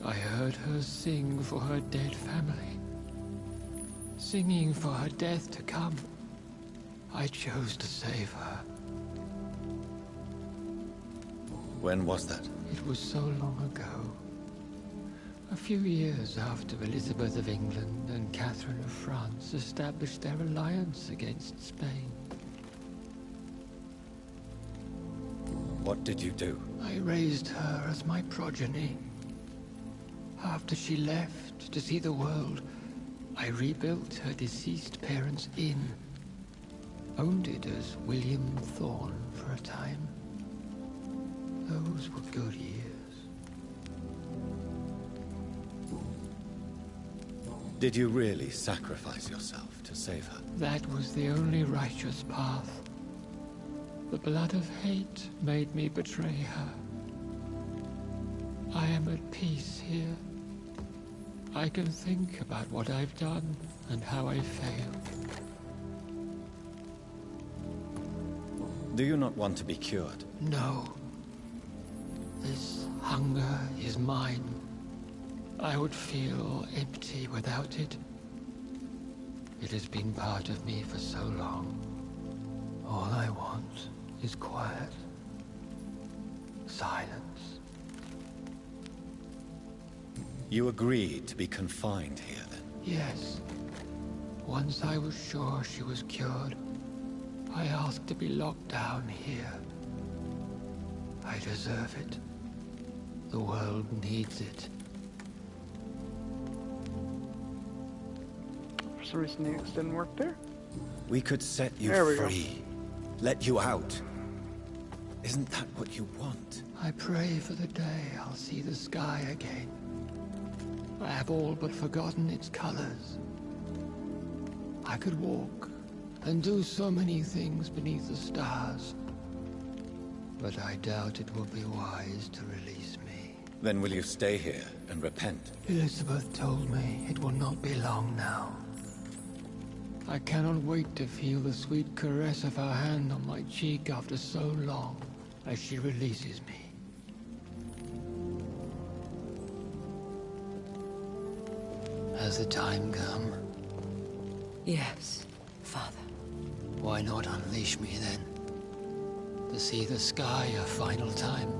I heard her sing for her dead family. Singing for her death to come. I chose to save her. When was that? It was so long ago. A few years after Elizabeth of England and Catherine of France established their alliance against Spain. What did you do? I raised her as my progeny. After she left to see the world, I rebuilt her deceased parents' inn. Owned it as William Thorne for a time. Those were good years. Did you really sacrifice yourself to save her? That was the only righteous path. The blood of hate made me betray her. I am at peace here. I can think about what I've done and how I failed. Do you not want to be cured? No. This hunger is mine. I would feel empty without it. It has been part of me for so long. All I want is quiet. Silence. You agreed to be confined here, then? Yes. Once I was sure she was cured, I asked to be locked down here. I deserve it. The world needs it. For some reason, the X didn't work there. We could set you free. Let you out. Isn't that what you want? I pray for the day I'll see the sky again. I have all but forgotten its colors. I could walk and do so many things beneath the stars. But I doubt it will be wise to release me. Then will you stay here and repent? Elizabeth told me it will not be long now. I cannot wait to feel the sweet caress of her hand on my cheek after so long as she releases me. Has the time come? Yes, Father. Why not unleash me then? To see the sky a final time?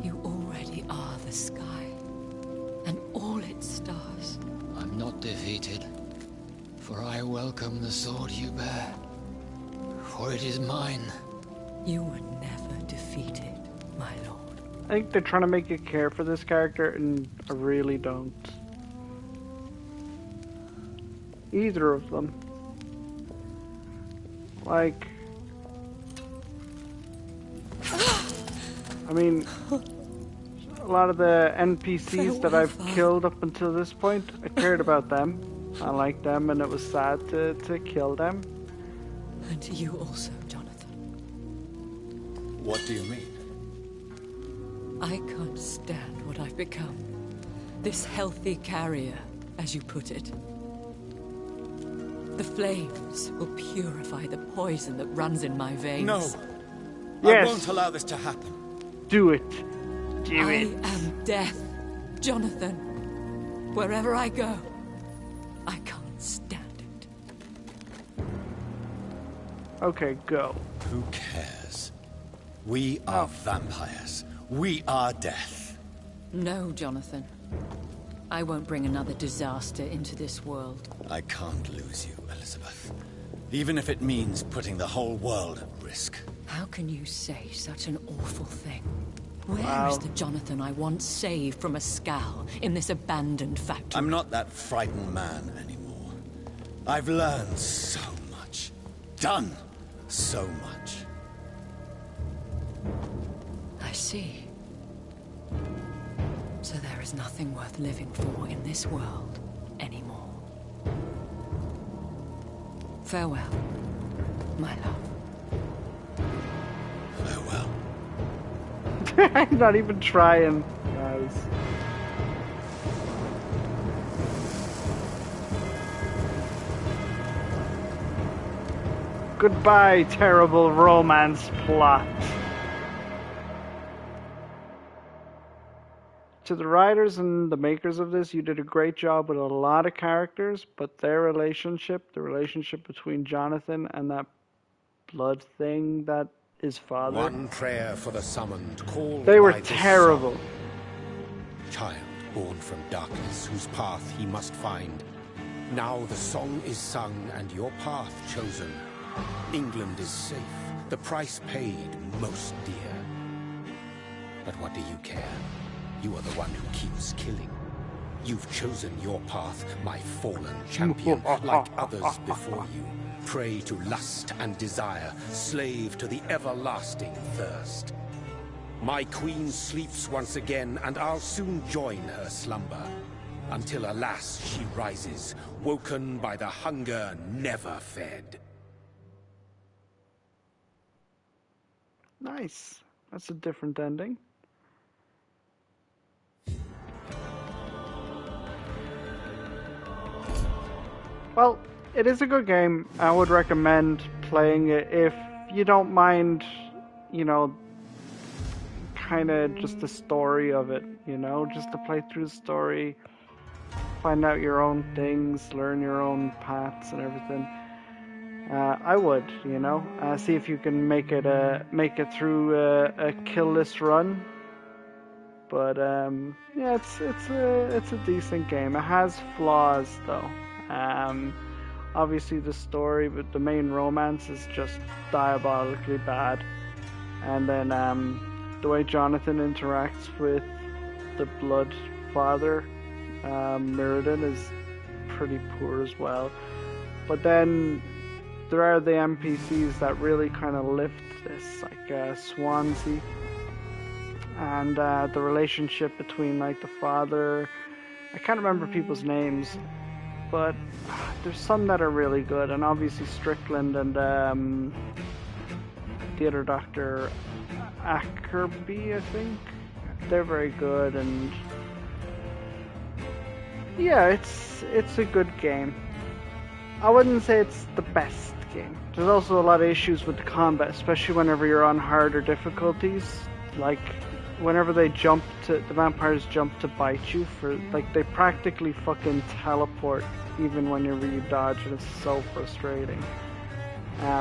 You already are the sky, and all its stars. I'm not defeated, for I welcome the sword you bear, for it is mine. You were never defeated, my lord. I think they're trying to make you care for this character, and I really don't. Either of them. Like... I mean... A lot of the NPCs that I've killed up until this point, I cared about them. I liked them, and it was sad to kill them. And you also, Jonathan. What do you mean? I can't stand what I've become. This healthy carrier, as you put it. The flames will purify the poison that runs in my veins. No! Yes. I won't allow this to happen. Do it. Do I it. am death, Jonathan. Wherever I go, I can't stand it. Okay, go. Who cares? We are vampires. We are death. No, Jonathan. I won't bring another disaster into this world. I can't lose you, Elizabeth. Even if it means putting the whole world at risk. How can you say such an awful thing? Where is the Jonathan I once saved from a scowl in this abandoned factory? I'm not that frightened man anymore. I've learned so much. Done so much. I see. So there is nothing worth living for in this world anymore. Farewell, my love. Farewell. I'm not even trying, guys. Goodbye, terrible romance plot. To the writers and the makers of this, you did a great job with a lot of characters, but their relationship, the relationship between Jonathan and that blood thing that his father... One prayer for the summoned, called they were by this terrible. song. Child born from darkness, whose path he must find. Now the song is sung and your path chosen. England is safe, the price paid most dear. But what do you care? You are the one who keeps killing. You've chosen your path, my fallen champion, like others before you. Prey to lust and desire, slave to the everlasting thirst. My queen sleeps once again, and I'll soon join her slumber. Until, alas, she rises, woken by the hunger never fed. Nice. That's a different ending. Well, it is a good game. I would recommend playing it if you don't mind, you know, kind of just the story of it, you know, just to play through the story, find out your own things, learn your own paths and everything. I would, you know, see if you can make it through a killless run. But yeah, it's a decent game. It has flaws though. Obviously the story, but the main romance is just diabolically bad. And then the way Jonathan interacts with the blood father, Mirrodin, is pretty poor as well. But then there are the NPCs that really kind of lift this, like Swansea, and the relationship between like the father. I can't remember people's names, but there's some that are really good, and obviously Strickland and the other Dr. Ackerby, I think, they're very good, and yeah, it's a good game. I wouldn't say it's the best game. There's also a lot of issues with the combat, especially whenever you're on harder difficulties. Like whenever the vampires jump to bite you, they practically fucking teleport even whenever you dodge, and it's so frustrating.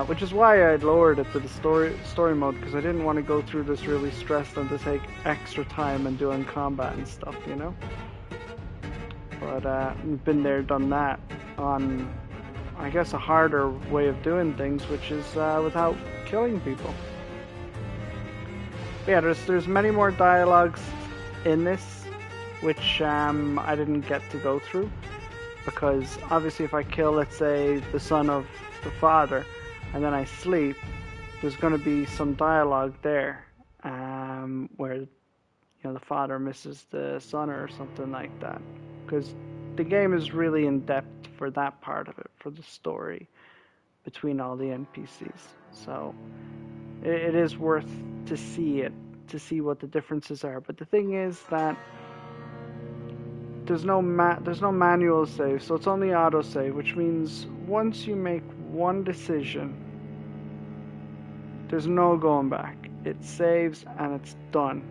Which is why I lowered it to the story mode, because I didn't want to go through this really stressed and to take extra time and doing combat and stuff, you know. But I've been there, done that on, I guess, a harder way of doing things, which is without killing people. But yeah, there's many more dialogues in this, which I didn't get to go through, because obviously if I kill, let's say, the son of the father, and then I sleep, there's going to be some dialogue there, where, you know, the father misses the son or something like that, because the game is really in depth for that part of it, for the story between all the NPCs. So it is worth to see it, to see what the differences are. But the thing is that there's no manual save, so it's only auto save, which means once you make one decision, there's no going back. It saves and it's done.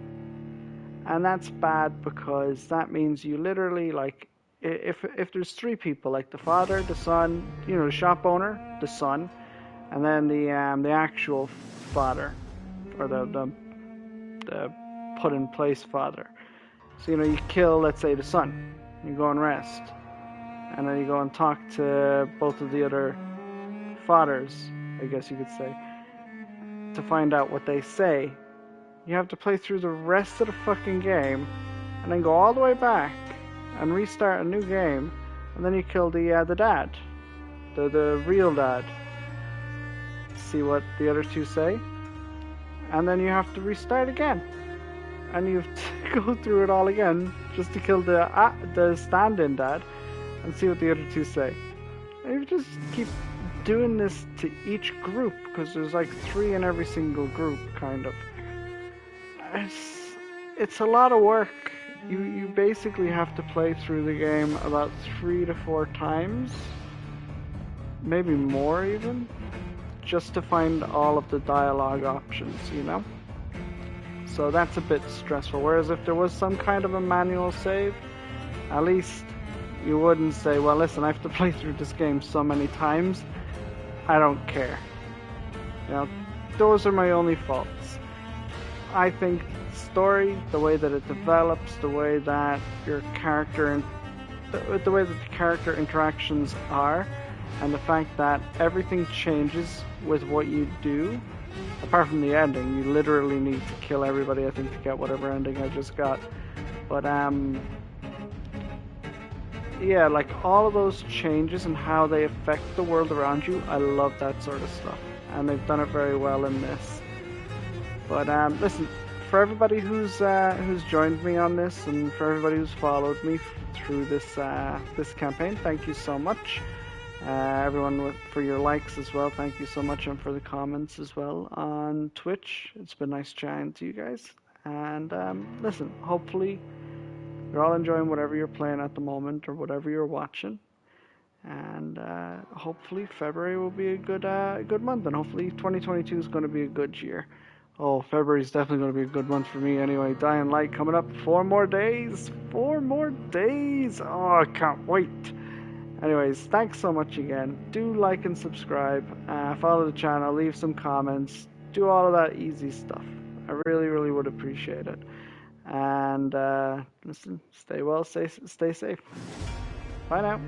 And that's bad, because that means you literally, like, if there's three people, like the father, the son, you know, the shop owner, the son, and then the actual father, or the put in place, Father. So, you know, you kill, let's say, the son. You go and rest. And then you go and talk to both of the other fathers, I guess you could say, to find out what they say. You have to play through the rest of the fucking game, and then go all the way back, and restart a new game, and then you kill the dad. The real dad. See what the other two say. And then you have to restart again. And you have to go through it all again, just to kill the stand-in dad, and see what the other two say. And you just keep doing this to each group, because there's like 3 in every single group, kind of. It's a lot of work. You basically have to play through the game about 3 to 4 times, maybe more even, just to find all of the dialogue options, you know? So that's a bit stressful. Whereas if there was some kind of a manual save, at least you wouldn't say, well, listen, I have to play through this game so many times, I don't care. You know, those are my only faults. I think the story, the way that it develops, the way that your character, the way that the character interactions are, and the fact that everything changes with what you do, apart from the ending. You literally need to kill everybody, I think, to get whatever ending I just got. But yeah, like all of those changes and how they affect the world around you, I love that sort of stuff, and they've done it very well in this. But listen, for everybody who's joined me on this, and for everybody who's followed me through this this campaign, thank you so much. Everyone for your likes as well, thank you so much, and for the comments as well on Twitch. It's been nice chatting to you guys. And listen, hopefully you're all enjoying whatever you're playing at the moment or whatever you're watching. And hopefully February will be a good month, and hopefully 2022 is going to be a good year. Oh, February is definitely going to be a good month for me anyway. Dying Light coming up, 4 more days. 4 more days. Oh, I can't wait. Anyways, thanks so much again. Do like and subscribe. Follow the channel. Leave some comments. Do all of that easy stuff. I really, really would appreciate it. And listen, stay well, stay safe. Bye now.